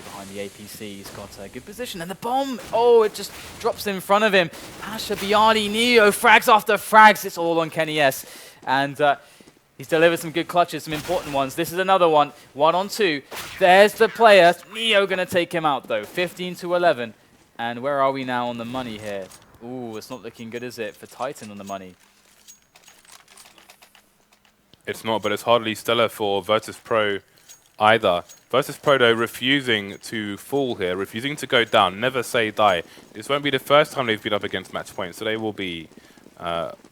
Behind the APC, he's got a good position, and the bomb, oh, it just drops in front of him. Pasha, Biani, Neo, frags after frags, it's all on KennyS. And he's delivered some good clutches, some important ones. This is another one, 1-on-2. There's the player, Neo gonna take him out though, 15-11. And where are we now on the money here? Ooh, it's not looking good, is it, for Titan on the money?
It's not, but it's hardly stellar for Virtus.pro. either. Virtus.pro though refusing to fall here, refusing to go down, never say die. This won't be the first time they've been up against match point, so they will be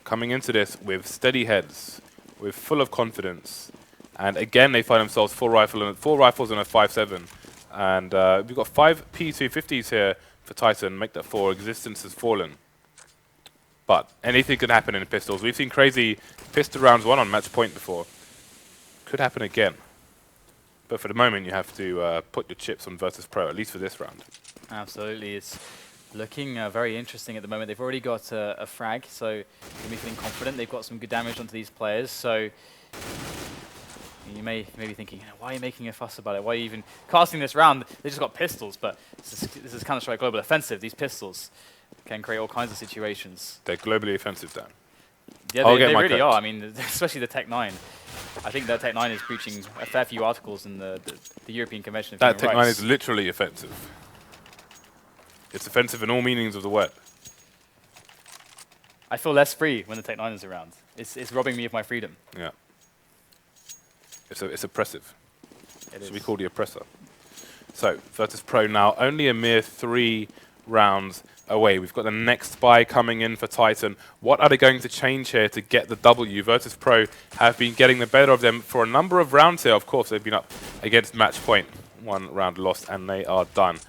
coming into this with steady heads, with full of confidence. And again, they find themselves four rifles and a 5.7. And we've got 5 P250s here for Titan, make that 4. Existence has fallen. But anything can happen in pistols. We've seen crazy pistol rounds 1 on match point before. Could happen again. But for the moment, you have to put your chips on Virtus.pro, at least for this round.
Absolutely. It's looking very interesting at the moment. They've already got a frag, so they're be feeling confident. They've got some good damage onto these players, so you may be thinking, why are you making a fuss about it? Why are you even casting this round? They just got pistols, but this is Counter-Strike Global Offensive. These pistols can create all kinds of situations.
They're globally offensive, Dan.
Yeah, they really are. I mean, especially the Tech 9. I think that Tech 9 is breaching a fair few articles in the European Convention of Human
That Tech 9
Rights.
is literally offensive. It's offensive in all meanings of the word.
I feel less free when the Tech 9 is around. It's robbing me of my freedom.
Yeah. It's oppressive.
It
So
is.
we call the oppressor. So Virtus.pro now only a mere 3 rounds away. We've got the next buy coming in for Titan. What are they going to change here to get the W? Virtus.pro have been getting the better of them for a number of rounds here. Of course, they've been up against match point. 1 round lost, and they are done.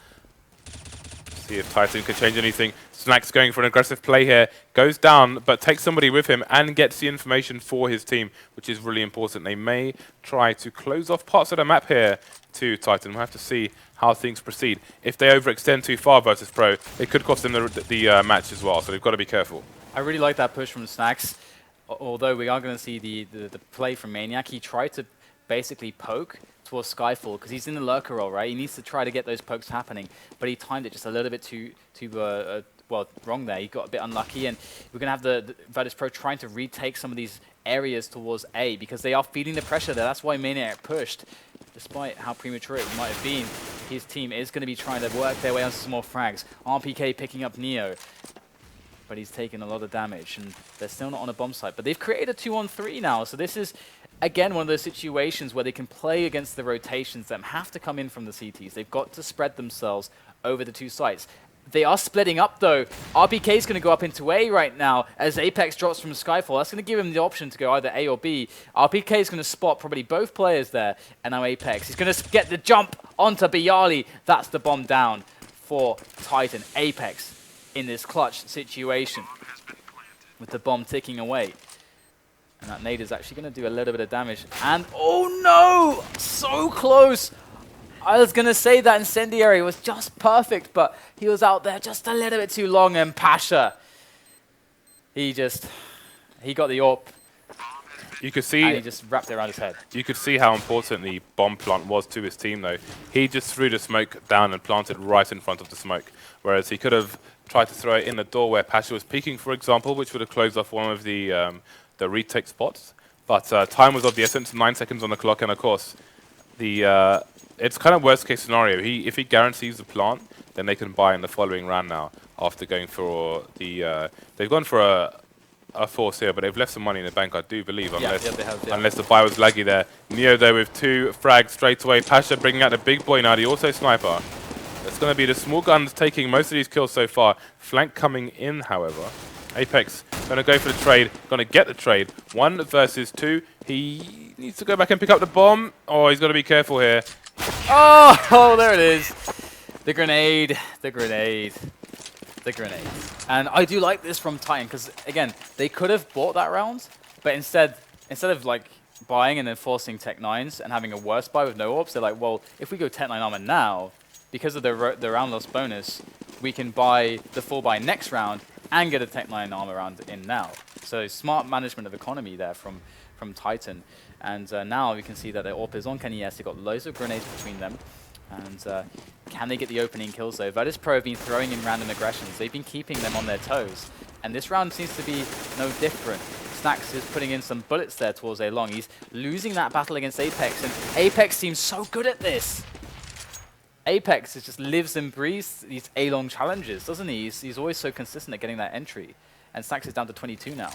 See if Titan can change anything. Snack's going for an aggressive play here. Goes down, but takes somebody with him and gets the information for his team, which is really important. They may try to close off parts of the map here to Titan. We'll have to see how things proceed. If they overextend too far Virtus.pro, it could cost them the match as well, so they've got to be careful.
I really like that push from Snacks, although we are going to see the play from Maniac. He tried to basically poke towards Skyfall because he's in the lurker role, right? He needs to try to get those pokes happening, but he timed it just a little bit too well, wrong there. He got a bit unlucky, and we're going to have the Virtus.pro trying to retake some of these areas towards A because they are feeling the pressure there. That's why Maniac pushed. Despite how premature it might have been, his team is going to be trying to work their way onto some more frags. RPK picking up Neo, but he's taken a lot of damage, and they're still not on a bomb site. But they've created a 2-on-3 now, so this is, again, one of those situations where they can play against the rotations that have to come in from the CTs. They've got to spread themselves over the 2 sites. They are splitting up, though. RPK is going to go up into A right now as Apex drops from Skyfall. That's going to give him the option to go either A or B. RPK is going to spot probably both players there, and now Apex. He's going to get the jump onto Bialy. That's the bomb down for Titan. Apex in this clutch situation with the bomb ticking away. And that nade is actually going to do a little bit of damage. And, oh no! So close! I was going to say that Incendiary was just perfect, but he was out there just a little bit too long, and Pasha, he got the AWP.
You could see,
and he just wrapped it around his head.
You could see how important the bomb plant was to his team, though. He just threw the smoke down and planted right in front of the smoke, whereas he could have tried to throw it in the door where Pasha was peeking, for example, which would have closed off one of the retake spots. But time was of the essence, 9 seconds on the clock, and of course, it's kind of worst case scenario. If he guarantees the plant, then they can buy in the following round now. After going for they've gone for a force here, but they've left some money in the bank, I do believe, unless
they have, yeah.
unless the buy was laggy there. Neo there with 2 frags straight away. Pasha bringing out the big boy now. He also sniper. It's going to be the small guns taking most of these kills so far. Flank coming in, however. Apex going to go for the trade. Going to get the trade. 1 versus 2. He needs to go back and pick up the bomb. Oh, he's got to be careful here.
Oh, there it is. The grenade, the grenade, the grenade. And I do like this from Titan because, again, they could have bought that round, but instead of like buying and then forcing Tech 9s and having a worse buy with no AWPs, they're like, well, if we go Tech 9 armor now, because of the round loss bonus, we can buy the full buy next round and get a Tech 9 armor round in now. So smart management of economy there from Titan. And now we can see that their AWP is on Kenny. Yes, they've got loads of grenades between them. And can they get the opening kills though? Virtus.pro have been throwing in random aggressions. They've been keeping them on their toes. And this round seems to be no different. Snacks is putting in some bullets there towards A long. He's losing that battle against Apex, and Apex seems so good at this. Apex just lives and breathes these A long challenges, doesn't he? He's always so consistent at getting that entry. And Snacks is down to 22 now.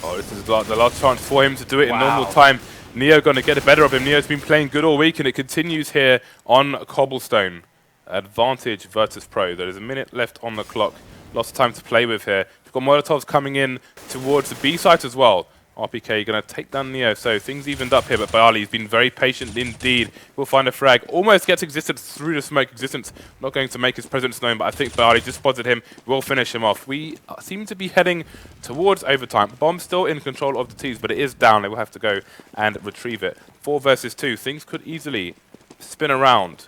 Oh, this is the last chance for him to do it in normal time. Neo going to get the better of him. Neo's been playing good all week, and it continues here on Cobblestone. Advantage Virtus.pro. There is a minute left on the clock. Lots of time to play with here. We've got Molotovs coming in towards the B site as well. RPK going to take down Neo, so things evened up here, but Bali has been very patient indeed. Will find a frag, almost gets Existence through the smoke. Existence not going to make his presence known, but I think Bali just spotted him, will finish him off. We seem to be heading towards overtime. Bomb still in control of the T's, but it is down. They will have to go and retrieve it. 4 versus 2, things could easily spin around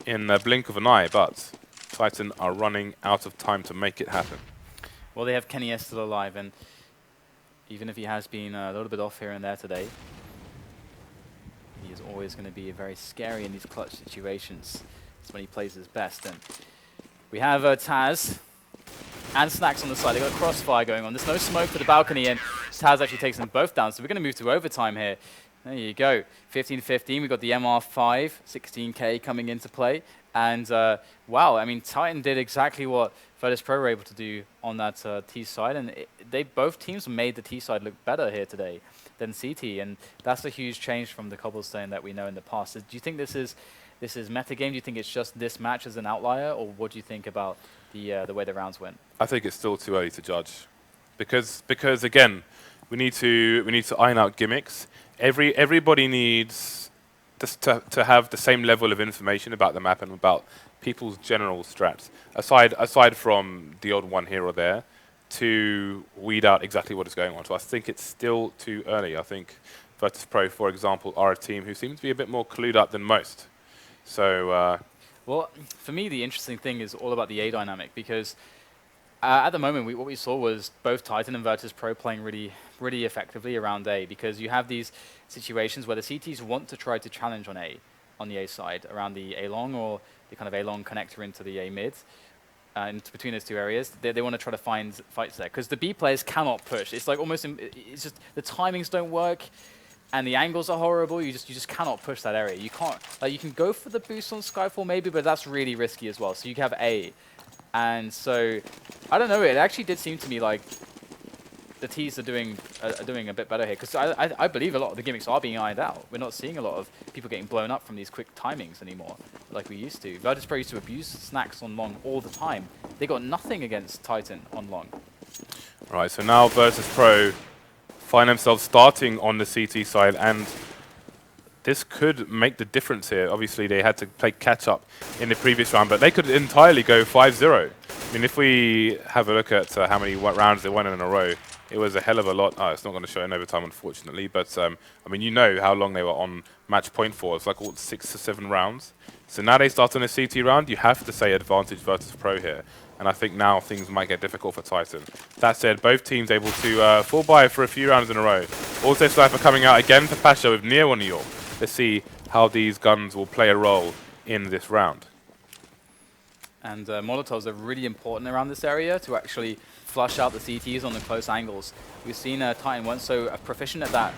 in a blink of an eye, but Titan are running out of time to make it happen.
Well, they have Kenny S still alive, and even if he has been a little bit off here and there today, he is always going to be very scary in these clutch situations. It's when he plays his best. And we have Taz and Snacks on the side. They've got a crossfire going on. There's no smoke for the balcony, and Taz actually takes them both down. So we're going to move to overtime here. There you go. 15-15. We've got the MR5, 16K coming into play. And wow, I mean, Titan did exactly what Virtus.pro were able to do on that T side, and both teams made the T side look better here today than CT, and that's a huge change from the Cobblestone that we know in the past. Do you think this is meta game? Do you think it's just this match as an outlier, or what do you think about the way the rounds went?
I think it's still too early to judge, because again, we need to iron out gimmicks. Everybody needs to have the same level of information about the map and about people's general strats, aside from the odd one here or there, to weed out exactly what is going on. So I think it's still too early. I think Virtus.pro, for example, are a team who seem to be a bit more clued up than most. So,
well, for me, the interesting thing is all about the A dynamic, because at the moment, what we saw was both Titan and Virtus.pro playing really effectively around A, because you have these situations where the CTs want to try to challenge on the A side, around the A long or the kind of A long connector into the A mid, and between those two areas, they want to try to find fights there, because the B players cannot push. It's like almost, it's just the timings don't work, and the angles are horrible. You just cannot push that area. You can't, like, you can go for the boost on Skyfall maybe, but that's really risky as well. So you have A, and so I don't know. It actually did seem to me like the T's are doing a bit better here, because I believe a lot of the gimmicks are being ironed out. We're not seeing a lot of people getting blown up from these quick timings anymore, like we used to. Virtus.pro used to abuse Snacks on long all the time. They got nothing against Titan on long.
right, so now Virtus.pro find themselves starting on the CT side, and this could make the difference here. Obviously, they had to play catch-up in the previous round, but they could entirely go 5-0. I mean, if we have a look at how many rounds they won in a row, it was a hell of a lot. Oh, it's not going to show in overtime, unfortunately. But, I mean, you know how long they were on match point for. It's like all 6 to 7 rounds. So now they start on a CT round. You have to say advantage Virtus.pro here. And I think now things might get difficult for Titan. That said, both teams able to fall by for a few rounds in a row. Also, Sniper coming out again for Pasha with Neo on New York. Let's see how these guns will play a role in this round.
And Molotovs are really important around this area to actually flush out the CTs on the close angles. We've seen Titan weren't so proficient at that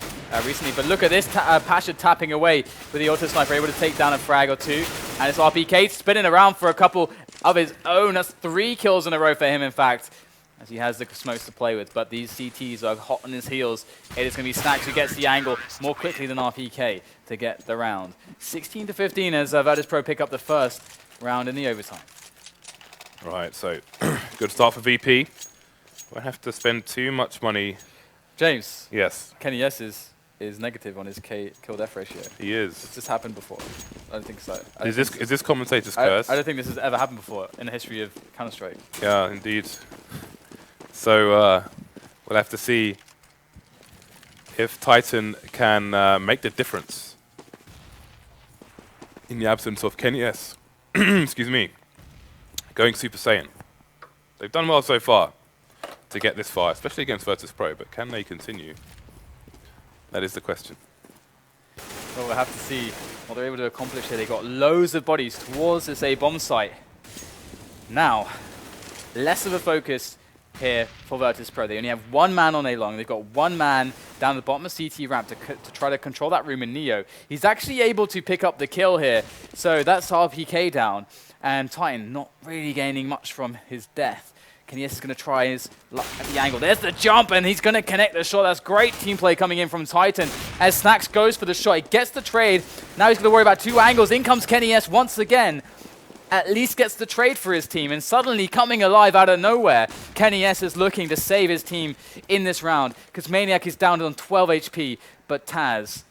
recently, but look at this, Pasha tapping away with the auto sniper, able to take down a frag or two, and it's RPK spinning around for a couple of his own. That's 3 kills in a row for him, in fact, as he has the smokes to play with, but these CTs are hot on his heels. It is going to be Snacks who gets the angle more quickly than RPK to get the round. 16-15 as Virtus.pro pick up the first round in the overtime.
Right, so good start for VP. Won't have to spend too much money.
James.
Yes.
Kenny S is negative on his kill death ratio.
He is.
Has this happened before? I don't think so.
Is this commentator's curse?
I don't think this has ever happened before in the history of Counter-Strike.
Yeah, indeed. So we'll have to see if Titan can make the difference in the absence of Kenny S. Excuse me. Going Super Saiyan. They've done well so far to get this far, especially against Virtus.pro, but can they continue? That is the question.
Well, we'll have to see what they're able to accomplish here. They got loads of bodies towards this A bomb site. Now, less of a focus here for Virtus.pro. They only have 1 man on A long. They've got 1 man down the bottom of CT ramp to try to control that room in Neo. He's actually able to pick up the kill here. So that's RPK down. And Titan not really gaining much from his death. Kenny S is going to try his luck at the angle. There's the jump, and he's going to connect the shot. That's great team play coming in from Titan. As Snax goes for the shot, he gets the trade. Now he's going to worry about 2 angles. In comes Kenny S once again. At least gets the trade for his team, and suddenly coming alive out of nowhere, Kenny S is looking to save his team in this round, because Maniac is down on 12 HP, but Taz,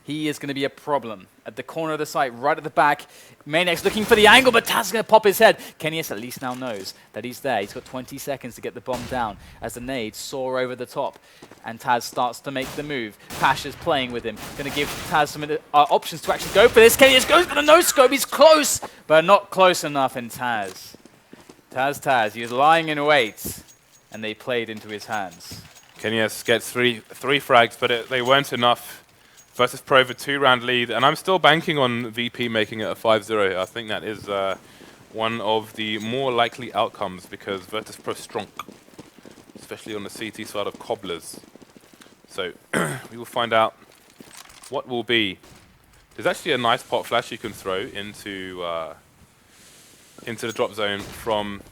he is going to be a problem. At the corner of the site, right at the back, Maniac's looking for the angle, but Taz is going to pop his head. Kenny S at least now knows that he's there. He's got 20 seconds to get the bomb down as the nades soar over the top, and Taz starts to make the move. Pasha's playing with him, going to give Taz some options to actually go for this. Kenny S goes for the no-scope. He's close, but not close enough, and Taz, he was lying in wait, and they played into his hands.
Kenny S gets three frags, but they weren't enough. Virtus.pro with 2-round lead, and I'm still banking on VP making it a 5-0. I think that is one of the more likely outcomes because Virtus.pro strong, especially on the CT side of Cobblers. So we will find out what will be. There's actually a nice pot flash you can throw into the drop zone from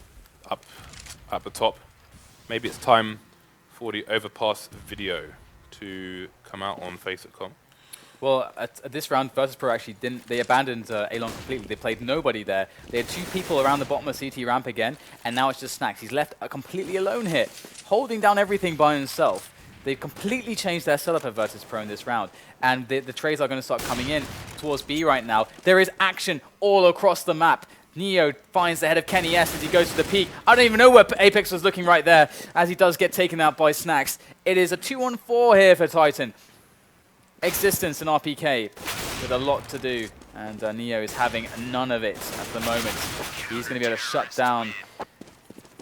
up at the top. Maybe it's time for the overpass video to come out on Faceit.com.
Well, at this round, Virtus.pro actually didn't. They abandoned Alon completely. They played nobody there. They had 2 people around the bottom of CT ramp again, and now it's just Snax. He's left completely alone here, holding down everything by himself. They've completely changed their setup at Virtus.pro in this round, and the trades are going to start coming in towards B right now. There is action all across the map. Neo finds the head of Kenny S as he goes to the peak. I don't even know where Apex was looking right there, as he does get taken out by Snax. It is a 2-on-4 here for Titan. Existence and RPK with a lot to do, and Neo is having none of it at the moment. He's going to be able to shut down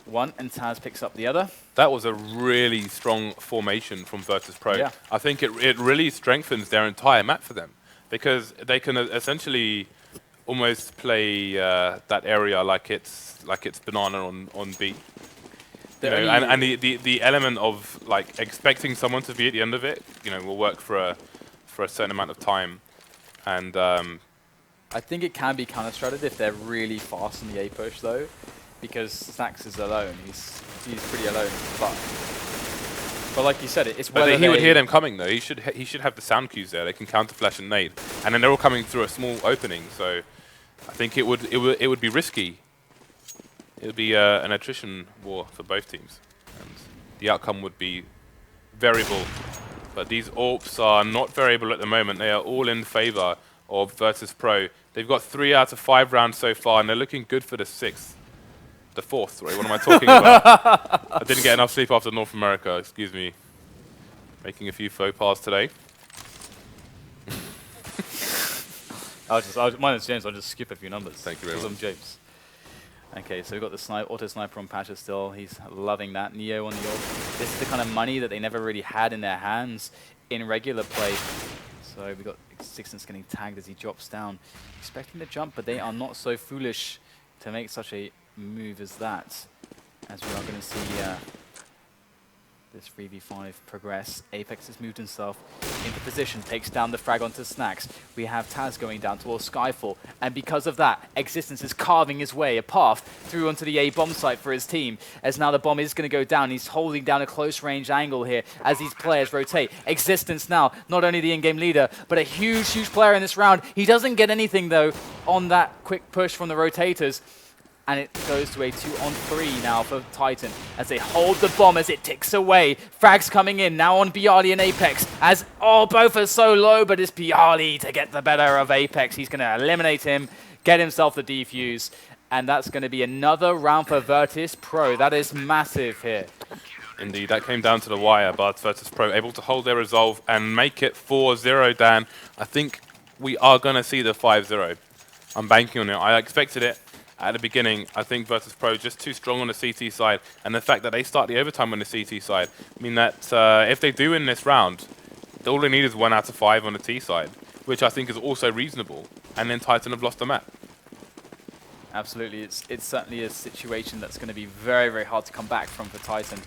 one, and Taz picks up the other.
That was a really strong formation from Virtus.pro.
Yeah. I
think it really strengthens their entire map for them because they can essentially almost play that area like it's banana on B. You know, and the element of like expecting someone to be at the end of it, will work for a certain amount of time, and
I think it can be counter-stratted if they're really fast on the A push though, because Snax is alone. He's pretty alone, but like you said, it's whether
he would hear them coming though. He should have the sound cues there. They can counter flash and nade, and then they're all coming through a small opening. So I think it would be risky. It would be an attrition war for both teams, and the outcome would be variable. But these AWPs are not variable at the moment. They are all in favor of Virtus.pro. They've got 3 out of 5 rounds so far, and they're looking good for the 4th. Sorry, what am I talking about? I didn't get enough sleep after North America. Excuse me. Making a few faux pas today.
Mine is James. I'll just skip a few numbers.
Thank you very much.
I'm James. Okay, so we've got the auto sniper on Pasha still. He's loving that. Neo on the ult. This is the kind of money that they never really had in their hands in regular play. So we've got Existence getting tagged as he drops down, expecting the jump, but they are not so foolish to make such a move as that. As we are going to see this 3v5 progress. Apex has moved himself into position, takes down the frag onto Snax. We have Taz going down towards Skyfall, and because of that, Existence is carving his way, a path through onto the A bomb site for his team, as now the bomb is going to go down. He's holding down a close range angle here as these players rotate. Existence now, not only the in-game leader, but a huge player in this round. He doesn't get anything though on that quick push from the rotators. And it goes to a 2-on-3 now for Titan as they hold the bomb as it ticks away. Frags coming in now on Bialy and Apex as, both are so low, but it's Bialy to get the better of Apex. He's going to eliminate him, get himself the defuse, and that's going to be another round for Virtus.pro. That is massive here.
Indeed, that came down to the wire, but Virtus.pro able to hold their resolve and make it 4-0, Dan. I think we are going to see the 5-0. I'm banking on it. I expected it. At the beginning, I think Virtus.pro just too strong on the CT side, and the fact that they start the overtime on the CT side mean that if they do win this round, all they need is 1 out of 5 on the T side, which I think is also reasonable, and then Titan have lost the map.
Absolutely, it's certainly a situation that's going to be very, very hard to come back from for Titan.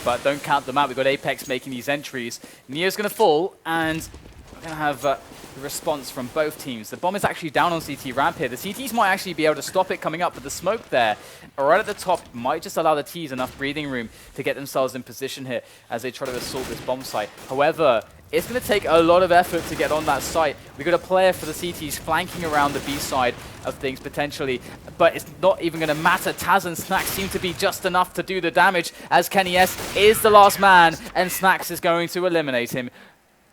But don't count them out. We've got Apex making these entries. Neo's going to fall, and We're going to have the response from both teams. The bomb is actually down on CT ramp here. The CTs might actually be able to stop it coming up, but the smoke there, right at the top, might just allow the Ts enough breathing room to get themselves in position here as they try to assault this bomb site. However, it's going to take a lot of effort to get on that site. We've got a player for the CTs flanking around the B side of things potentially, but it's not even going to matter. Taz and Snacks seem to be just enough to do the damage as Kenny S is the last man, and Snacks is going to eliminate him.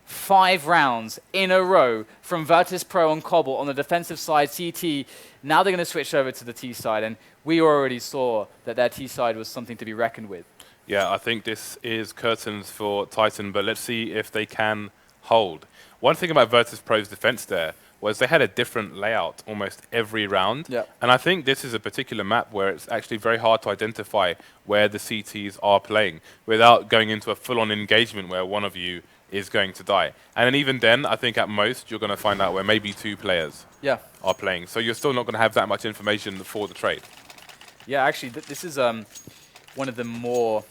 5 rounds in a row from Virtus.pro on Cobble on the defensive side, CT. Now they're going to switch over to the T side, and we already saw that their T side was something to be reckoned with.
Yeah, I think this is curtains for Titan, but let's see if they can hold. One thing about Virtus.pro's defense there was they had a different layout almost every round.
Yep.
And I think this is a particular map where it's actually very hard to identify where the CTs are playing without going into a full-on engagement where one of you is going to die. And then even then, I think at most you're going to find out where maybe 2 players are playing. So you're still not going to have that much information for the trade.
Yeah, actually, this is one of the more,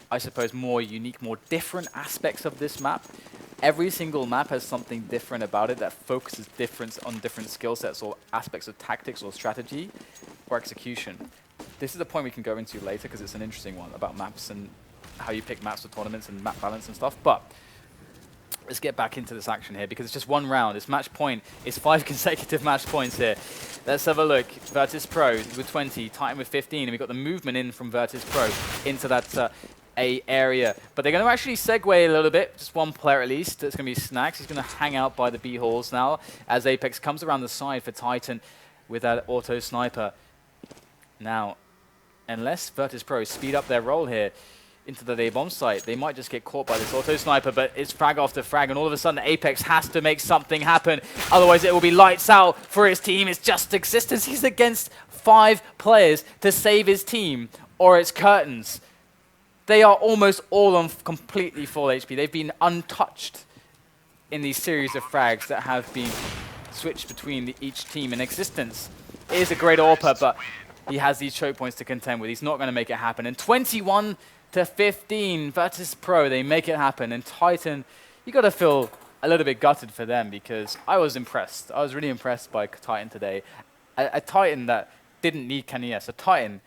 I suppose, more unique, more different aspects of this map. Every single map has something different about it that focuses on different skill sets or aspects of tactics or strategy or execution. This is a point we can go into later because it's an interesting one about maps and how you pick maps for tournaments and map balance and stuff. But let's get back into this action here because it's just 1 round. It's match point. It's 5 consecutive match points here. Let's have a look. Virtus.pro with 20, Titan with 15, and we've got the movement in from Virtus.pro into that A area. But they're going to actually segue a little bit. Just 1 player at least. It's going to be Snacks. He's going to hang out by the B halls now as Apex comes around the side for Titan with that auto sniper. Now, unless Virtus.pro speed up their roll here into the A bomb site, they might just get caught by this auto sniper, but it's frag after frag, and all of a sudden Apex has to make something happen. Otherwise it will be lights out for his team. It's just existence. He's against 5 players to save his team, or it's curtains. They are almost all on completely full HP. They've been untouched in these series of frags that have been switched between each team. In existence is a great AWPer, but he has these choke points to contend with. He's not going to make it happen. And 21-15, Virtus.pro, they make it happen. And Titan, you got to feel a little bit gutted for them because I was impressed. I was really impressed by Titan today. A Titan that didn't need Kenny S. A Titan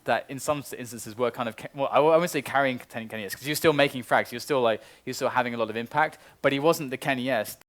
that in some instances were kind of, well, I wouldn't say carrying Kenny S because he was still making frags. He was still having a lot of impact, but he wasn't the Kenny S